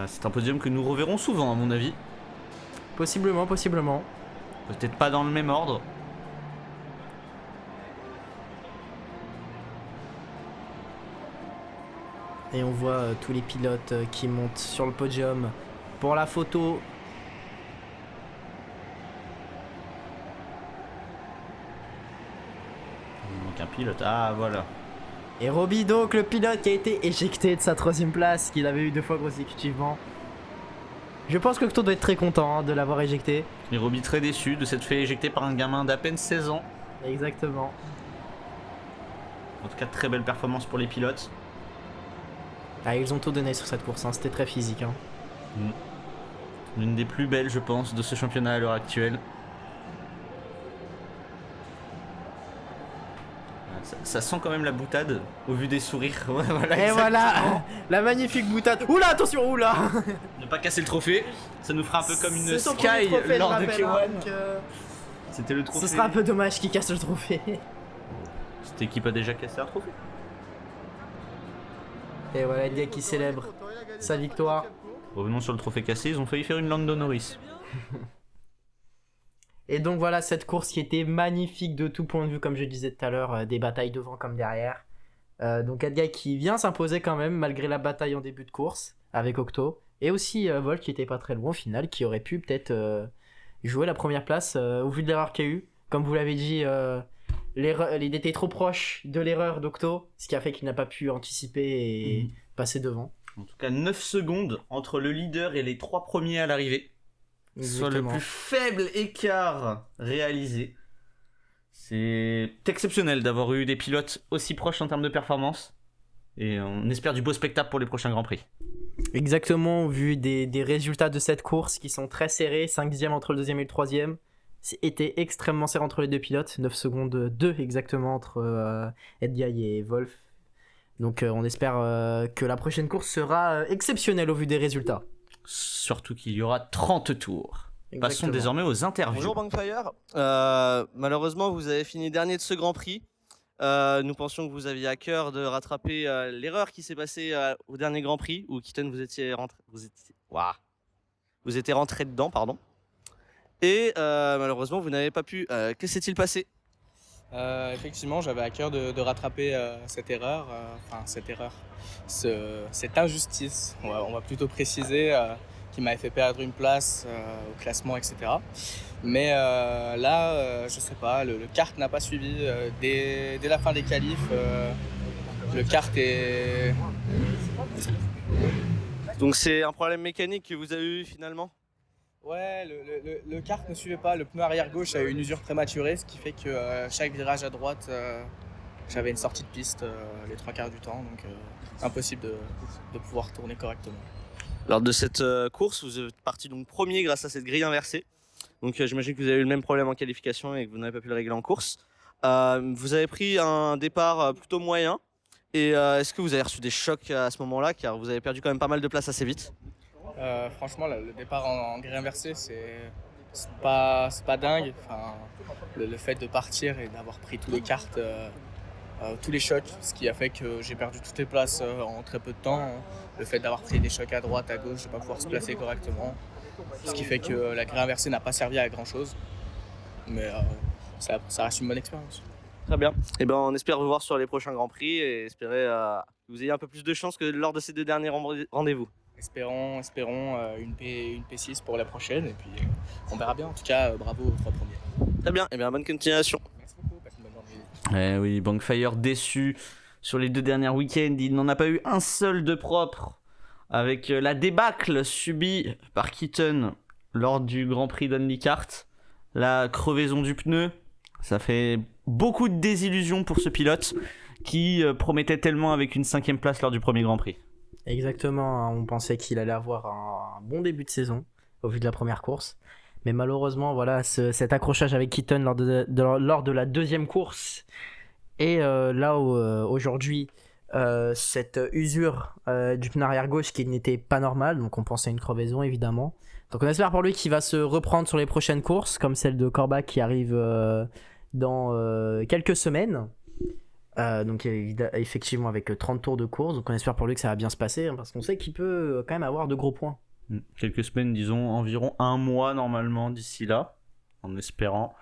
C'est un podium que nous reverrons souvent à mon avis. Possiblement, possiblement. Peut-être pas dans le même ordre. Et on voit tous les pilotes qui montent sur le podium pour la photo. Il manque un pilote, ah voilà. Et Roby donc le pilote qui a été éjecté de sa 3ème place, qu'il avait eu 2 fois consécutivement. Je pense que Octo doit être très content hein, de l'avoir éjecté. Et Roby très déçu de s'être fait éjecter par un gamin d'à peine 16 ans. Exactement. En tout cas, très belle performance pour les pilotes. Ah, ils ont tout donné sur cette course, hein. C'était très physique. Hein. L'une des plus belles, je pense, de ce championnat à l'heure actuelle. Ça sent quand même la boutade au vu des sourires. Ouais, voilà, Et exactement. voilà la magnifique boutade. Oula, attention, oula. Ne pas casser le trophée, ça nous fera un peu comme une C'est son premier Sky trophée, lors je de rappelle, K1. hein, donc, C'était le trophée. ce sera un peu dommage qu'il casse le trophée. Cette équipe a déjà cassé un trophée. Et voilà, Edguy qui célèbre sa victoire. Revenons sur le trophée cassé, ils ont failli faire une Lando Norris. Et donc voilà cette course qui était magnifique de tout point de vue, comme je disais tout à l'heure, des batailles devant comme derrière. Donc Edguy qui vient s'imposer quand même malgré la bataille en début de course avec Octo. Et aussi Vol qui était pas très loin au final, qui aurait pu peut-être jouer la première place au vu de l'erreur qu'il y a eu. Comme vous l'avez dit, il était trop proche de l'erreur d'Octo, ce qui a fait qu'il n'a pas pu anticiper et passer devant. En tout cas, 9 secondes entre le leader et les 3 premiers à l'arrivée. Soit le plus faible écart réalisé. C'est exceptionnel d'avoir eu des pilotes aussi proches en termes de performance. Et on espère du beau spectacle pour les prochains Grands Prix. Exactement, au vu des résultats de cette course qui sont très serrés, 5 dixièmes entre le deuxième et le troisième. C'était extrêmement serré entre les deux pilotes, 9 secondes 2 exactement entre Edguy et Wolf. Donc on espère que la prochaine course sera exceptionnelle au vu des résultats. Surtout qu'il y aura 30 tours. Exactement. Passons désormais aux interviews. Bonjour Bankfire. Malheureusement, vous avez fini dernier de ce Grand Prix. Nous pensions que vous aviez à cœur de rattraper l'erreur qui s'est passée au dernier Grand Prix où Keaton vous étiez rentré dedans, pardon. Et malheureusement, vous n'avez pas pu. Que s'est-il passé ? Effectivement, j'avais à cœur de rattraper cette erreur, cette injustice, on va plutôt préciser, qui m'avait fait perdre une place au classement, etc. Mais là, je sais pas, le kart n'a pas suivi dès la fin des qualifs. Le kart est... Donc c'est un problème mécanique que vous avez eu finalement ? Ouais, le kart ne suivait pas, le pneu arrière gauche a eu une usure prématurée, ce qui fait que chaque virage à droite, j'avais une sortie de piste les 3/4 du temps, donc impossible de pouvoir tourner correctement. Lors de cette course, vous êtes parti donc premier grâce à cette grille inversée. Donc j'imagine que vous avez eu le même problème en qualification et que vous n'avez pas pu le régler en course. Vous avez pris un départ plutôt moyen. Et est-ce que vous avez reçu des chocs à ce moment-là, car vous avez perdu quand même pas mal de place assez vite ? Franchement, le départ en grille inversée, c'est pas dingue. Enfin, le fait de partir et d'avoir pris tous les cartes, tous les chocs, ce qui a fait que j'ai perdu toutes les places en très peu de temps. Le fait d'avoir pris des chocs à droite, à gauche, de ne pas pouvoir se placer correctement. Ce qui fait que la grille inversée n'a pas servi à grand-chose. Mais ça reste une bonne expérience. Très bien. Et ben, on espère vous voir sur les prochains Grands Prix et espérer que vous ayez un peu plus de chance que lors de ces 2 derniers rendez-vous. Espérons une P6 pour la prochaine et puis on verra bien. En tout cas, bravo aux 3 premiers. Très bien, et bien bonne continuation. Merci beaucoup, passez une bonne journée. Oui, Bankfire déçu sur les 2 derniers week-ends. Il n'en a pas eu un seul de propre avec la débâcle subie par Keaton lors du Grand Prix d'Unlycart. La crevaison du pneu, ça fait beaucoup de désillusions pour ce pilote qui promettait tellement avec une 5e place lors du premier Grand Prix. Exactement, on pensait qu'il allait avoir un bon début de saison au vu de la première course. Mais malheureusement, voilà, cet accrochage avec Keaton lors de la 2e course. Et là, aujourd'hui, cette usure du pneu arrière gauche qui n'était pas normale. Donc on pensait à une crevaison, évidemment. Donc on espère pour lui qu'il va se reprendre sur les prochaines courses, comme celle de Corbach qui arrive dans quelques semaines. Donc effectivement avec 30 tours de course, donc on espère pour lui que ça va bien se passer, hein, parce qu'on sait qu'il peut quand même avoir de gros points. Quelques semaines, disons environ 1 mois normalement d'ici là, en espérant.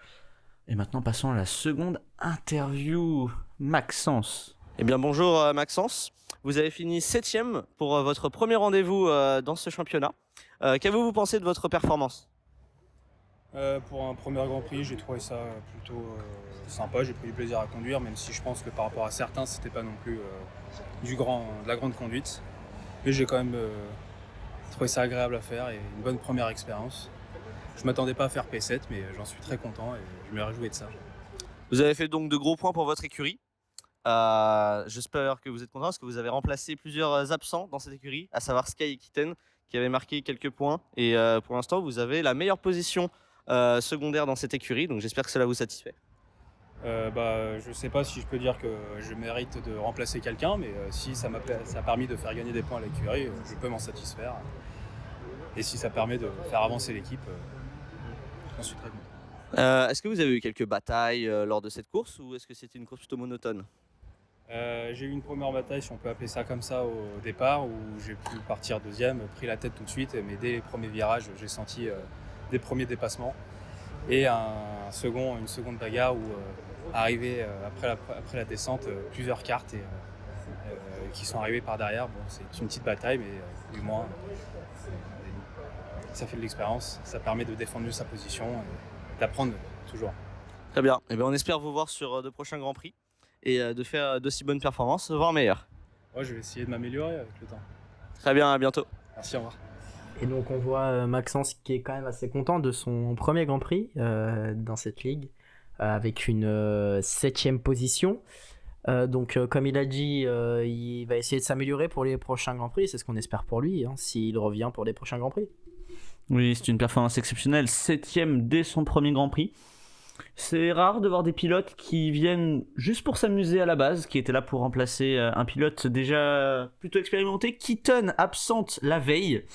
Et maintenant passons à la seconde interview. Maxence. Eh bien bonjour Maxence, vous avez fini 7e pour votre premier rendez-vous dans ce championnat. Qu'avez-vous pensé de votre performance ? Pour un premier Grand Prix, j'ai trouvé ça plutôt sympa, j'ai pris du plaisir à conduire, même si je pense que par rapport à certains, c'était pas non plus de la grande conduite. Mais j'ai quand même trouvé ça agréable à faire et une bonne première expérience. Je m'attendais pas à faire P7, mais j'en suis très content et je me réjouis de ça. Vous avez fait donc de gros points pour votre écurie. J'espère que vous êtes content parce que vous avez remplacé plusieurs absents dans cette écurie, à savoir Sky et Keaton, qui avaient marqué quelques points. Et pour l'instant, vous avez la meilleure position secondaire dans cette écurie, donc j'espère que cela vous satisfait. Je sais pas si je peux dire que je mérite de remplacer quelqu'un, mais si ça a permis de faire gagner des points à l'écurie, je peux m'en satisfaire. Et si ça permet de faire avancer l'équipe, j'en suis très content. Est-ce que vous avez eu quelques batailles lors de cette course ou est-ce que c'était une course plutôt monotone ? J'ai eu une première bataille, si on peut appeler ça comme ça, au départ, où j'ai pu partir 2e, pris la tête tout de suite, mais dès les premiers virages, j'ai senti des premiers dépassements. Et une seconde bagarre où, arrivé après la descente, plusieurs cartes et qui sont arrivés par derrière. Bon, c'est une petite bataille, mais du moins, ça fait de l'expérience. Ça permet de défendre mieux sa position, et d'apprendre toujours. Très bien. Et bien, on espère vous voir sur de prochains Grands Prix et de faire d'aussi bonnes performances, voire meilleures. Ouais, je vais essayer de m'améliorer avec le temps. Très bien, à bientôt. Merci, au revoir. Et donc on voit Maxence qui est quand même assez content de son premier Grand Prix dans cette ligue, avec une 7ème position. Donc comme il a dit, il va essayer de s'améliorer pour les prochains Grands Prix, c'est ce qu'on espère pour lui, hein, s'il revient pour les prochains Grands Prix. Oui, c'est une performance exceptionnelle, 7ème dès son premier Grand Prix. C'est rare de voir des pilotes qui viennent juste pour s'amuser à la base, qui étaient là pour remplacer un pilote déjà plutôt expérimenté. Keaton absente la veille.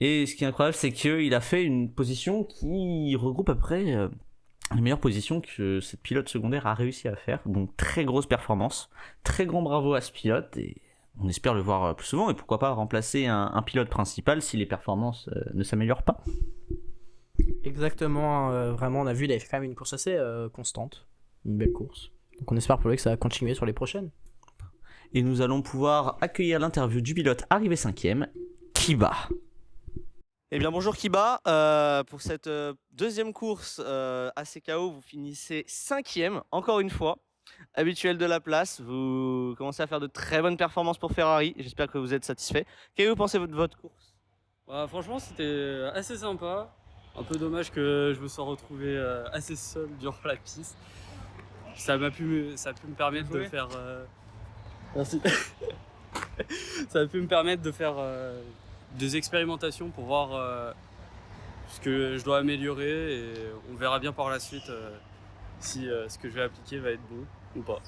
Et ce qui est incroyable, c'est qu'il a fait une position qui regroupe à peu près les meilleures positions que cette pilote secondaire a réussi à faire. Donc très grosse performance, très grand bravo à ce pilote et on espère le voir plus souvent et pourquoi pas remplacer un pilote principal si les performances ne s'améliorent pas. Exactement, vraiment on a vu, il avait fait quand même une course assez constante, une belle course. Donc on espère pour lui que ça va continuer sur les prochaines. Et nous allons pouvoir accueillir l'interview du pilote arrivé 5ème, Kiba. Eh bien bonjour Kiba, pour cette deuxième course à CKO, vous finissez 5ème, encore une fois, habituel de la place, vous commencez à faire de très bonnes performances pour Ferrari, j'espère que vous êtes satisfait. Qu'est-ce que vous pensez de votre course? Franchement c'était assez sympa, un peu dommage que je me sois retrouvé assez seul durant la piste. Ça a pu me permettre de faire... Merci. Ça a pu me permettre de faire... des expérimentations pour voir ce que je dois améliorer et on verra bien par la suite si ce que je vais appliquer va être bon ou pas.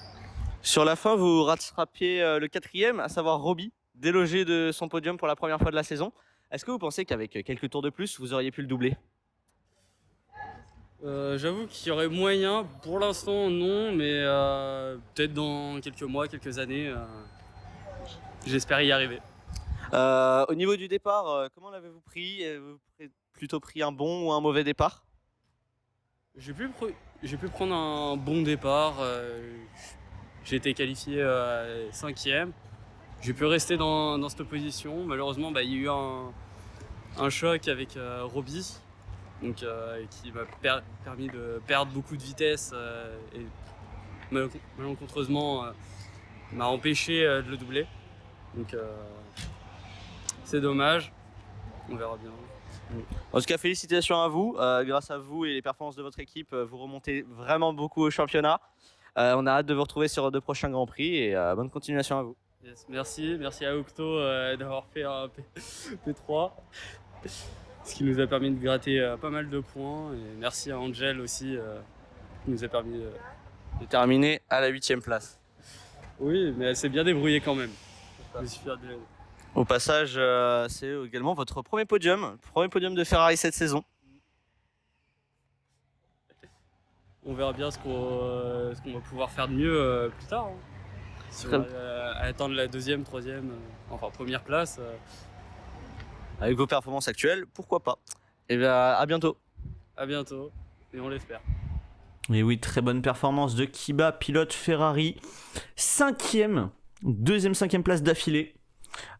Sur la fin, vous rattrapiez le 4ème, à savoir Robbie, délogé de son podium pour la première fois de la saison. Est-ce que vous pensez qu'avec quelques tours de plus, vous auriez pu le doubler? J'avoue qu'il y aurait moyen, pour l'instant non, mais peut-être dans quelques mois, quelques années, j'espère y arriver. Au niveau du départ, comment l'avez-vous pris? Avez-vous plutôt pris un bon ou un mauvais départ? J'ai pu prendre un bon départ. J'ai été qualifié 5ème. J'ai pu rester dans cette position. Malheureusement, il y a eu un choc avec Robbie, donc, qui m'a permis de perdre beaucoup de vitesse et malencontreusement m'a empêché de le doubler. Donc, c'est dommage, on verra bien. En tout cas, félicitations à vous. Grâce à vous et les performances de votre équipe, vous remontez vraiment beaucoup au championnat. On a hâte de vous retrouver sur de prochains Grands Prix et bonne continuation à vous. Yes, merci à Octo d'avoir fait un P3, ce qui nous a permis de gratter pas mal de points. Et merci à Angel aussi, qui nous a permis de terminer à la 8ème place. Oui, mais elle s'est bien débrouillée quand même. Je suis fier d'elle. Au passage, c'est également votre premier podium de Ferrari cette saison. On verra bien ce qu'on va pouvoir faire de mieux plus tard. Hein. Si on va atteindre la 2ème, 3ème, enfin première place. Avec vos performances actuelles, pourquoi pas. Et bien à bientôt. À bientôt, et on l'espère. Et oui, très bonne performance de Kiba, pilote Ferrari. 5ème, 5ème place d'affilée.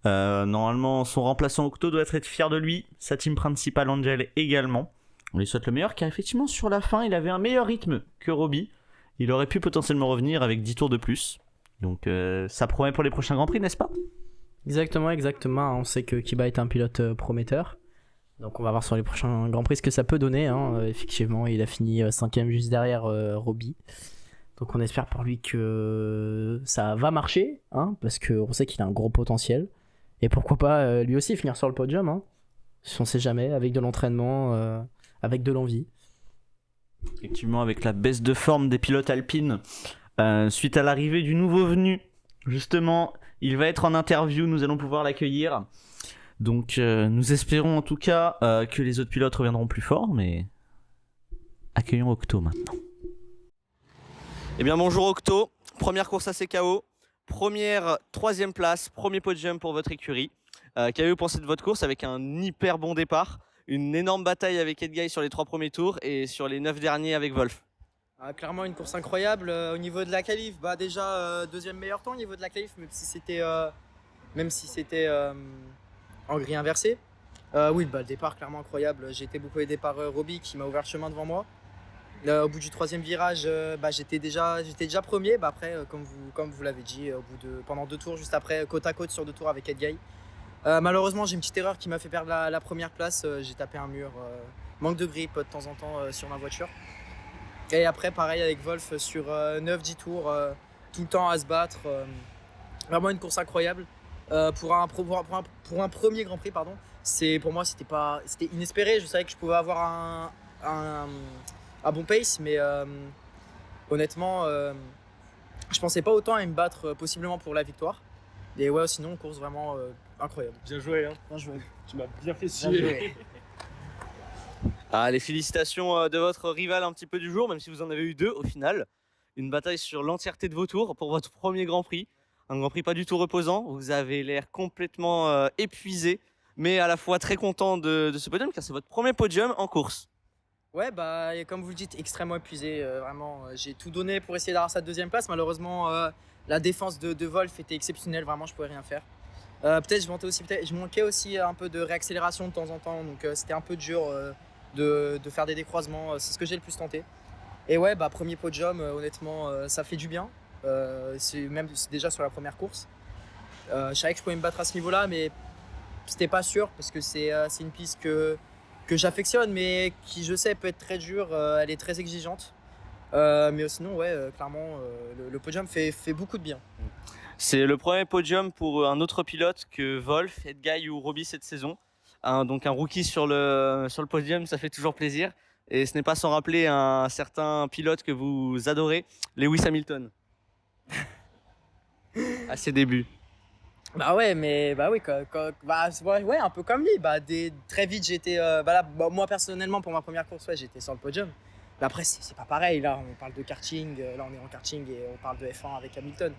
Normalement son remplaçant Octo doit être fier de lui, sa team principale Angel également. On lui souhaite le meilleur car effectivement sur la fin il avait un meilleur rythme que Robbie. Il aurait pu potentiellement revenir avec 10 tours de plus. Donc ça promet pour les prochains Grands Prix, n'est-ce pas? Exactement. On sait que Kiba est un pilote prometteur. Donc on va voir sur les prochains Grands Prix ce que ça peut donner. Effectivement, il a fini 5ème juste derrière Robbie. Donc on espère pour lui que ça va marcher, parce qu'on sait qu'il a un gros potentiel. Et pourquoi pas lui aussi finir sur le podium. On sait jamais, avec de l'entraînement, avec de l'envie. Effectivement, avec la baisse de forme des pilotes alpines, suite à l'arrivée du nouveau venu, justement, il va être en interview, nous allons pouvoir l'accueillir. Donc nous espérons en tout cas que les autres pilotes reviendront plus forts, mais accueillons Octo maintenant. Eh bien bonjour Octo, première course à CKO, première 3ème place, premier podium pour votre écurie. Qu'avez-vous pensé de votre course avec un hyper bon départ, une énorme bataille avec Edguy sur les 3 premiers tours et sur les 9 derniers avec Wolf? Clairement une course incroyable. Au niveau de la qualif, déjà deuxième meilleur temps au niveau de la qualif, même si c'était en grille inversée. Oui, le départ clairement incroyable. J'ai été beaucoup aidé par Roby qui m'a ouvert le chemin devant moi. Au bout du troisième virage, j'étais déjà premier. Après, comme vous l'avez dit, pendant 2 tours, juste après, côte à côte sur 2 tours avec Edguy. Malheureusement, j'ai une petite erreur qui m'a fait perdre la première place. J'ai tapé un mur, manque de grip de temps en temps sur ma voiture. Et après, pareil avec Wolf sur 9-10 tours, tout le temps à se battre. Vraiment une course incroyable. Pour un premier Grand Prix, pardon, pour moi, c'était inespéré. Je savais que je pouvais avoir un bon pace, mais honnêtement, je pensais pas autant à me battre possiblement pour la victoire. Et ouais, sinon, course vraiment incroyable. Bien joué, hein. Bien joué. Tu m'as bien fait Bien suer. joué. Les félicitations de votre rival un petit peu du jour, même si vous en avez eu 2 au final. Une bataille sur l'entièreté de vos tours pour votre premier Grand Prix. Un Grand Prix pas du tout reposant. Vous avez l'air complètement épuisé, mais à la fois très content de ce podium, car c'est votre premier podium en course. Ouais, et comme vous le dites, extrêmement épuisé. Vraiment, j'ai tout donné pour essayer d'avoir sa deuxième place. Malheureusement, la défense de Wolf était exceptionnelle. Vraiment, je pouvais rien faire. Peut-être je manquais aussi un peu de réaccélération de temps en temps. Donc, c'était un peu dur de faire des décroisements. C'est ce que j'ai le plus tenté. Et ouais, premier podium, honnêtement, ça fait du bien. C'est déjà sur la première course. Je savais que je pouvais me battre à ce niveau-là, mais c'était pas sûr parce que c'est une piste que j'affectionne, mais qui, je sais, peut être très dure. Elle est très exigeante. Mais sinon, ouais, clairement, le podium fait beaucoup de bien. C'est le premier podium pour un autre pilote que Wolf, Edguy ou Roby cette saison. Donc un rookie sur le podium, ça fait toujours plaisir. Et ce n'est pas sans rappeler un certain pilote que vous adorez, Lewis Hamilton. À ses débuts. Ouais, mais oui, ouais, un peu comme lui. Très vite, j'étais. Moi, personnellement, pour ma première course, ouais, j'étais sur le podium. Mais après, c'est pas pareil. Là, on parle de karting. Là, on est en karting et on parle de F1 avec Hamilton.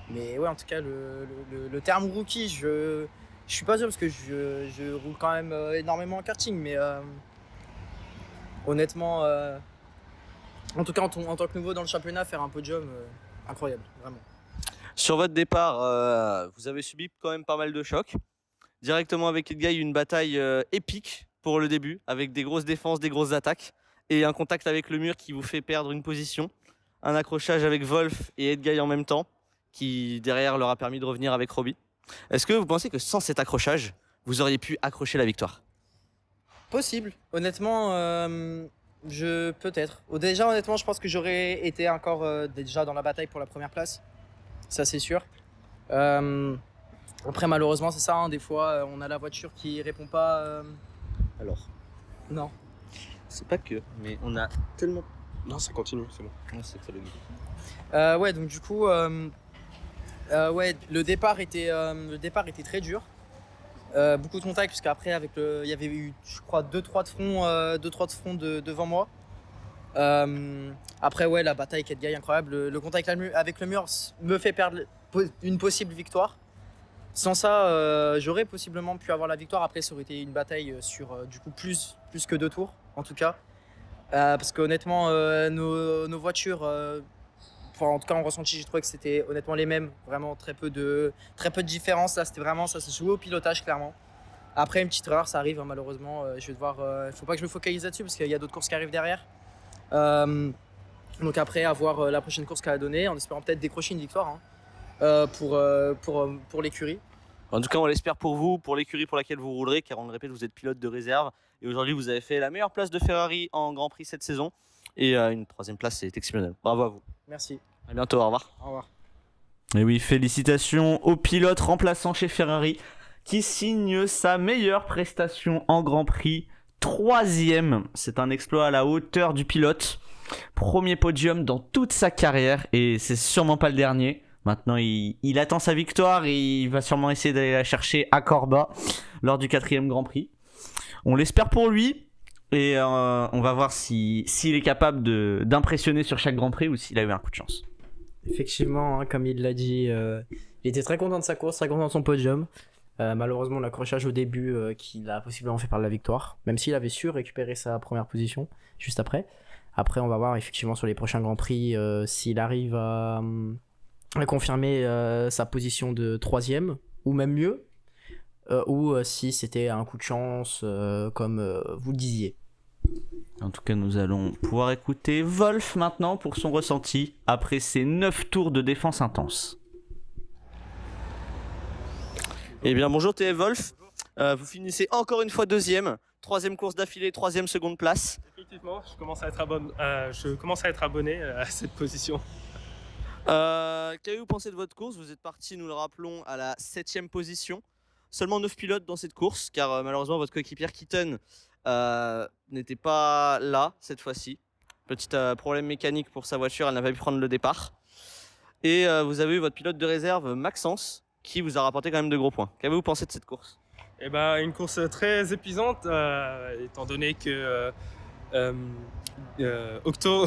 Mais ouais, en tout cas, le terme rookie, je suis pas sûr parce que je roule quand même énormément en karting. Mais honnêtement, en tout cas, en tant que nouveau dans le championnat, faire un podium, incroyable, vraiment. Sur votre départ, vous avez subi quand même pas mal de chocs. Directement avec Edguy, une bataille épique pour le début, avec des grosses défenses, des grosses attaques, et un contact avec le mur qui vous fait perdre une position. Un accrochage avec Wolf et Edguy en même temps, qui derrière leur a permis de revenir avec Roby. Est-ce que vous pensez que sans cet accrochage, vous auriez pu accrocher la victoire? Possible. Honnêtement, peut-être. Déjà, honnêtement, je pense que j'aurais été encore déjà dans la bataille pour la première place. Ça, c'est sûr. Après, malheureusement, c'est ça. Hein, des fois, on a la voiture qui répond pas. Alors, non. c'est pas que, mais on a tellement... Non, ça continue, c'est bon. Non, c'est que le... Ouais, donc du coup, ouais, le départ était très dur. Beaucoup de contacts, parce qu'après, il y avait eu, je crois, 2-3 de front devant moi. Après, ouais, la bataille avec Edguy, incroyable. Le contact avec le mur me fait perdre une possible victoire. Sans ça, j'aurais possiblement pu avoir la victoire. Après, ça aurait été une bataille sur du coup plus que 2 tours, en tout cas. Parce qu'honnêtement, nos voitures, en tout cas en ressenti, j'ai trouvé que c'était honnêtement les mêmes. Vraiment très peu de différence. Là, c'était vraiment ça se jouait au pilotage, clairement. Après, une petite erreur, ça arrive, hein, malheureusement. Je vais devoir. Faut pas que je me focalise là-dessus parce qu'il y a d'autres courses qui arrivent derrière. Donc après, à voir la prochaine course qu'elle a donnée, en espérant peut-être décrocher une victoire pour l'écurie. En tout cas, on l'espère pour vous, pour l'écurie pour laquelle vous roulerez, car on le répète, vous êtes pilote de réserve. Et aujourd'hui, vous avez fait la meilleure place de Ferrari en Grand Prix cette saison. Et une 3e place, c'est exceptionnel. Bravo à vous. Merci. À bientôt, au revoir. Au revoir. Et oui, félicitations au pilote remplaçant chez Ferrari qui signe sa meilleure prestation en Grand Prix. 3e, c'est un exploit à la hauteur du pilote. Premier podium dans toute sa carrière et c'est sûrement pas le dernier. Maintenant, il attend sa victoire et il va sûrement essayer d'aller la chercher à Corba lors du 4e Grand Prix. On l'espère pour lui et on va voir s'il est capable d'impressionner sur chaque Grand Prix ou s'il a eu un coup de chance. Effectivement, hein, comme il l'a dit, il était très content de sa course, très content de son podium. Malheureusement, l'accrochage au début qui l'a possiblement fait perdre la victoire, même s'il avait su récupérer sa première position juste après. Après, on va voir effectivement sur les prochains Grands Prix s'il arrive à confirmer sa position de 3e, ou même mieux, ou si c'était un coup de chance, comme vous le disiez. En tout cas, nous allons pouvoir écouter Wolf maintenant pour son ressenti après ces 9 tours de défense intense. Eh bien, bonjour TF Wolf. Vous finissez encore une fois 2e, 3e course d'affilée, 3e seconde place. Effectivement, je commence à être abonné à cette position. Qu'avez-vous pensé de votre course? Vous êtes parti, nous le rappelons, à la 7e position. Seulement 9 pilotes dans cette course, car malheureusement votre coéquipière Keaton n'était pas là cette fois-ci. Petit problème mécanique pour sa voiture, elle n'a pas pu prendre le départ. Et vous avez eu votre pilote de réserve Maxence, qui vous a rapporté quand même de gros points. Qu'avez-vous pensé de cette course? Eh ben, une course très épuisante, étant donné que Octo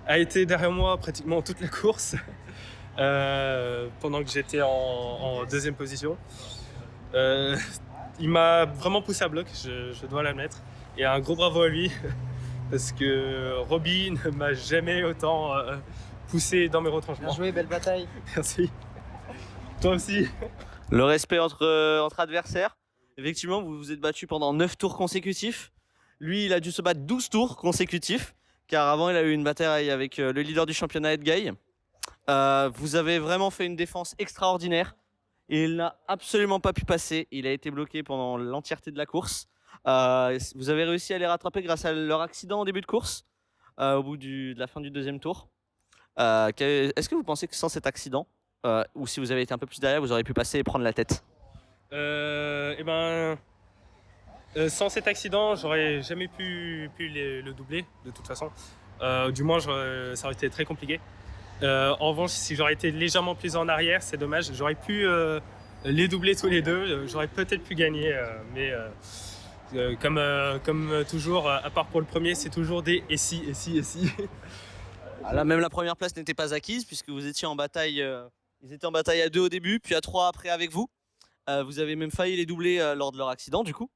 a été derrière moi pratiquement toute la course pendant que j'étais en 2e position. Il m'a vraiment poussé à bloc, je dois l'admettre. Et un gros bravo à lui, parce que Robbie ne m'a jamais autant poussé dans mes retranchements. Bien joué, belle bataille. Merci. Toi aussi. Le respect entre adversaires. Effectivement, vous vous êtes battu pendant 9 tours consécutifs. Lui, il a dû se battre 12 tours consécutifs, car avant, il a eu une bataille avec le leader du championnat, Edguy. Vous avez vraiment fait une défense extraordinaire. Et il n'a absolument pas pu passer. Il a été bloqué pendant l'entièreté de la course. Vous avez réussi à les rattraper grâce à leur accident au début de course, au bout de la fin du 2e tour. Est-ce que vous pensez que sans cet accident, ou si vous avez été un peu plus derrière, vous auriez pu passer et prendre la tête? Sans cet accident, j'aurais jamais pu le doubler de toute façon. Du moins, ça aurait été très compliqué. En revanche, si j'aurais été légèrement plus en arrière, c'est dommage. J'aurais pu les doubler tous les deux. J'aurais peut-être pu gagner, mais comme toujours, à part pour le premier, c'est toujours des et si. Là, même la première place n'était pas acquise puisque vous étiez en bataille. Ils étaient en bataille à 2 au début, puis à 3 après avec vous. Vous avez même failli les doubler lors de leur accident du coup.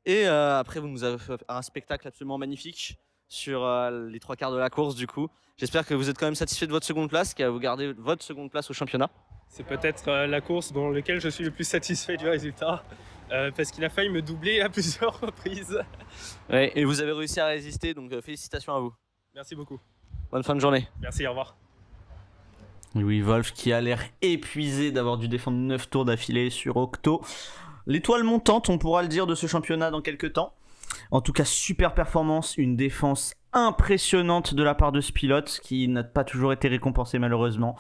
Et après, vous nous avez fait un spectacle absolument magnifique sur les 3 quarts de la course du coup. J'espère que vous êtes quand même satisfait de votre seconde place, qui a vous gardé votre seconde place au championnat. C'est peut-être la course dans laquelle je suis le plus satisfait du résultat, parce qu'il a failli me doubler à plusieurs reprises. Ouais, et vous avez réussi à résister, donc félicitations à vous. Merci beaucoup. Bonne fin de journée. Merci, au revoir. Oui, Wolf qui a l'air épuisé d'avoir dû défendre 9 tours d'affilée sur Octo. L'étoile montante, on pourra le dire, de ce championnat dans quelques temps. En tout cas, super performance, une défense impressionnante de la part de ce pilote qui n'a pas toujours été récompensé malheureusement.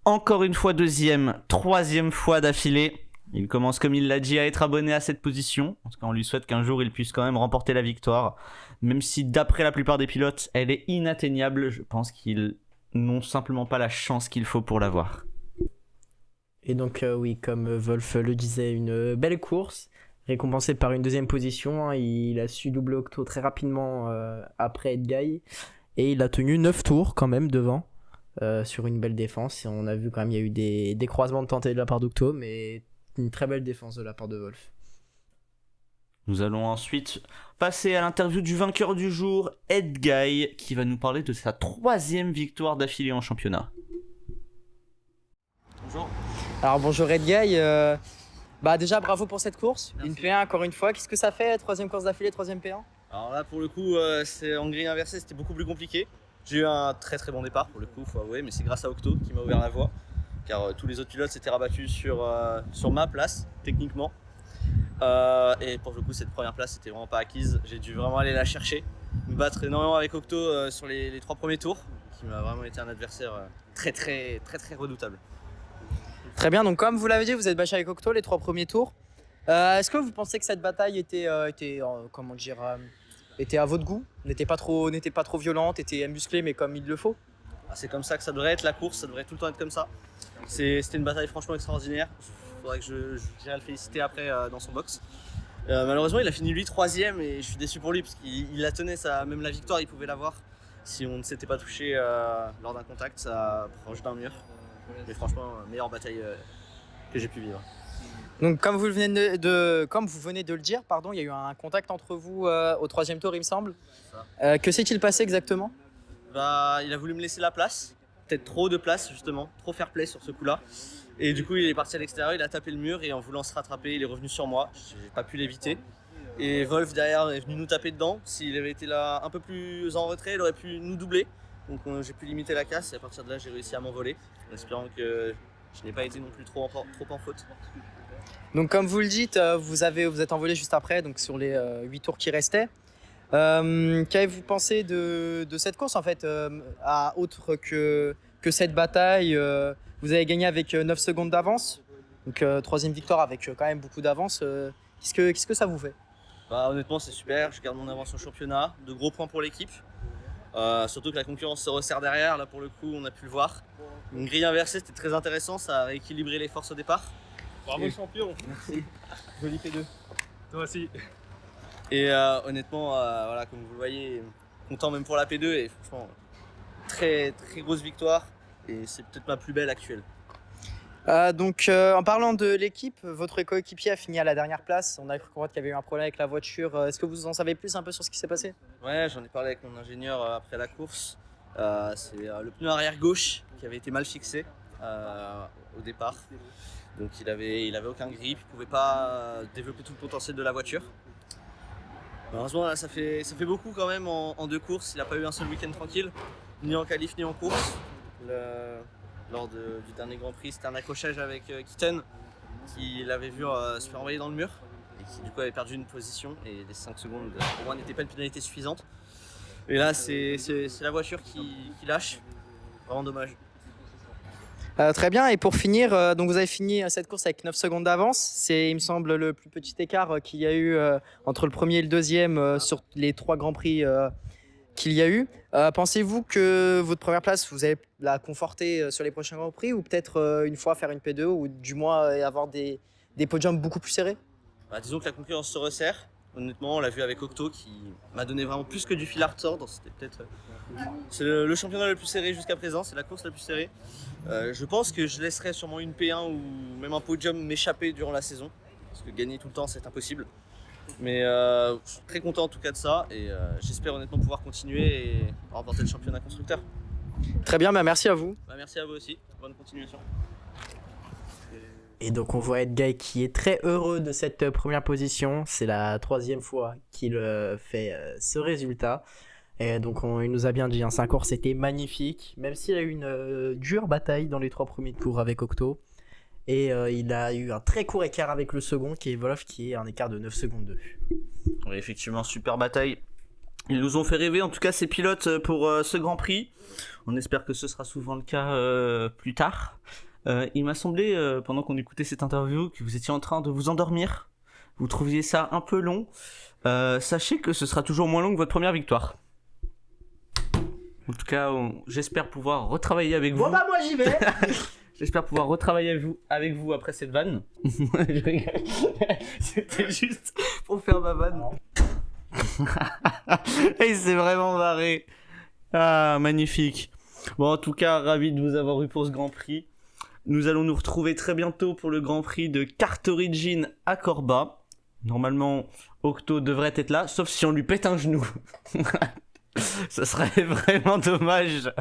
Encore une fois 2e, 3e fois d'affilée. Il commence, comme il l'a dit, à être abonné à cette position. En tout cas, on lui souhaite qu'un jour il puisse quand même remporter la victoire. Même si d'après la plupart des pilotes, elle est inatteignable, je pense qu'ils n'ont simplement pas la chance qu'il faut pour l'avoir. Et donc oui, comme Wolf le disait, une belle course, récompensée par une 2e position. Il a su doubler Octo très rapidement après Edguy. Et il a tenu 9 tours quand même devant, sur une belle défense. Et on a vu quand même, il y a eu des croisements de tentés de la part d'Octo, mais une très belle défense de la part de Wolf. Nous allons ensuite passer à l'interview du vainqueur du jour, Edguy, qui va nous parler de sa 3e victoire d'affilée en championnat. Bonjour. Alors bonjour Edguy, déjà bravo pour cette course. Merci. Une P1 encore une fois. Qu'est-ce que ça fait, 3e course d'affilée, 3e P1? Alors là pour le coup, c'est en grille inversée, c'était beaucoup plus compliqué. J'ai eu un très très bon départ pour le coup, faut avouer, mais c'est grâce à Octo qui m'a ouvert la voie. Car tous les autres pilotes s'étaient rabattus sur ma place, techniquement. Et pour le coup, cette première place c'était vraiment pas acquise. J'ai dû vraiment aller la chercher, me battre énormément avec Octo sur les 3 premiers tours, qui m'a vraiment été un adversaire très redoutable. Très bien, donc comme vous l'avez dit, vous êtes battu avec Octo les 3 premiers tours. Est-ce que vous pensez que cette bataille était à votre goût, n'était pas trop violente, était musclée, mais comme il le faut? C'est comme ça que ça devrait être la course, ça devrait tout le temps être comme ça. C'était une bataille franchement extraordinaire. Il faudrait que je dirais le féliciter après dans son box. Malheureusement, il a fini lui 3e et je suis déçu pour lui parce qu'il la tenait, même la victoire, il pouvait l'avoir si on ne s'était pas touché lors d'un contact, proche d'un mur. Mais franchement, meilleure bataille que j'ai pu vivre. Donc comme vous venez comme vous venez de le dire, pardon, il y a eu un contact entre vous au 3e tour, il me semble. Que s'est-il passé exactement? Bah, il a voulu me laisser la place, peut-être trop de place justement, trop fair play sur ce coup-là. Et du coup, il est parti à l'extérieur, il a tapé le mur et en voulant se rattraper, il est revenu sur moi. J'ai pas pu l'éviter. Et Wolf derrière est venu nous taper dedans. S'il avait été là un peu plus en retrait, il aurait pu nous doubler. Donc j'ai pu limiter la casse et à partir de là, j'ai réussi à m'envoler en espérant que je n'ai pas été non plus trop en faute. Donc comme vous le dites, vous êtes envolé juste après, donc sur les 8 tours qui restaient. Qu'avez-vous pensé de cette course en fait, autre que cette bataille vous avez gagné avec 9 secondes d'avance, donc 3e victoire avec quand même beaucoup d'avance. Qu'est-ce que ça vous fait? Bah, honnêtement, c'est super, je garde mon avance au championnat, de gros points pour l'équipe. Surtout que la concurrence se resserre derrière, là pour le coup on a pu le voir. Une grille inversée, c'était très intéressant, ça a rééquilibré les forces au départ. Bravo champion. Merci. Joli P2. Toi aussi. Et honnêtement, voilà, comme vous le voyez, content même pour la P2 et franchement, très très grosse victoire et c'est peut-être ma plus belle actuelle. Donc en parlant de l'équipe, votre coéquipier a fini à la dernière place. On a cru comprendre qu'il y avait eu un problème avec la voiture. Est-ce que vous en savez plus un peu sur ce qui s'est passé? Ouais, j'en ai parlé avec mon ingénieur après la course. C'est le pneu arrière gauche qui avait été mal fixé au départ. Donc il avait aucun grip, il pouvait pas développer tout le potentiel de la voiture. Heureusement là, ça fait beaucoup quand même en 2 courses. Il n'a pas eu un seul week-end tranquille, ni en qualif ni en course. Lors du dernier Grand Prix, c'était un accrochage avec Kitten qui l'avait vu se faire envoyer dans le mur et qui du coup avait perdu une position et les 5 secondes pour moi n'étaient pas une pénalité suffisante. Et là c'est la voiture qui lâche, vraiment dommage. Très bien, et pour finir, donc vous avez fini cette course avec 9 secondes d'avance. C'est, il me semble, le plus petit écart qu'il y a eu entre le premier et le deuxième sur les 3 Grands Prix qu'il y a eu. Pensez-vous que votre première place, vous allez la conforter sur les prochains Grands Prix ou peut-être une fois faire une P2 ou du moins avoir des podiums beaucoup plus serrés? Bah, disons que la concurrence se resserre. Honnêtement, on l'a vu avec Octo qui m'a donné vraiment plus que du fil à retordre. C'était peut-être c'est le championnat le plus serré jusqu'à présent, c'est la course la plus serrée. Je pense que je laisserai sûrement une P1 ou même un podium m'échapper durant la saison. Parce que gagner tout le temps, c'est impossible. Mais je suis très content en tout cas de ça et j'espère honnêtement pouvoir continuer et remporter le championnat constructeur. Très bien, bah merci à vous. Bah, merci à vous aussi, bonne continuation. Et donc on voit Edguy qui est très heureux de cette première position. C'est la 3e fois qu'il fait ce résultat. Et donc il nous a bien dit, hein, sa course était magnifique. Même s'il a eu une dure bataille dans les 3 premiers tours avec Octo. Et il a eu un très court écart avec le second qui est Wolf, qui est un écart de 9 secondes 2. Oui, effectivement, super bataille. Ils nous ont fait rêver, en tout cas ces pilotes, pour ce Grand Prix. On espère que ce sera souvent le cas plus tard. Il m'a semblé, pendant qu'on écoutait cette interview, que vous étiez en train de vous endormir. Vous trouviez ça un peu long. Sachez que ce sera toujours moins long que votre première victoire. En tout cas, j'espère pouvoir retravailler avec vous. Bon bah moi j'y vais. J'espère pouvoir retravailler avec vous après cette vanne. Je rigole. C'était juste pour faire ma vanne. Et c'est vraiment barré. Ah, magnifique. Bon, en tout cas, ravi de vous avoir eu pour ce Grand Prix. Nous allons nous retrouver très bientôt pour le Grand Prix de Kart Origin à Corba. Normalement, Octo devrait être là, sauf si on lui pète un genou. Ça serait vraiment dommage.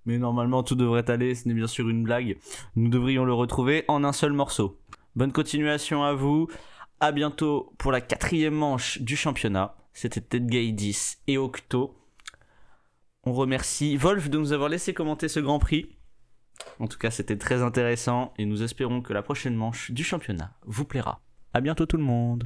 Mais normalement, tout devrait aller, ce n'est bien sûr une blague. Nous devrions le retrouver en un seul morceau. Bonne continuation à vous. À bientôt pour la 4e manche du championnat. C'était Edguy 10 et Octo. On remercie Wolf de nous avoir laissé commenter ce Grand Prix. En tout cas, c'était très intéressant et nous espérons que la prochaine manche du championnat vous plaira. À bientôt tout le monde.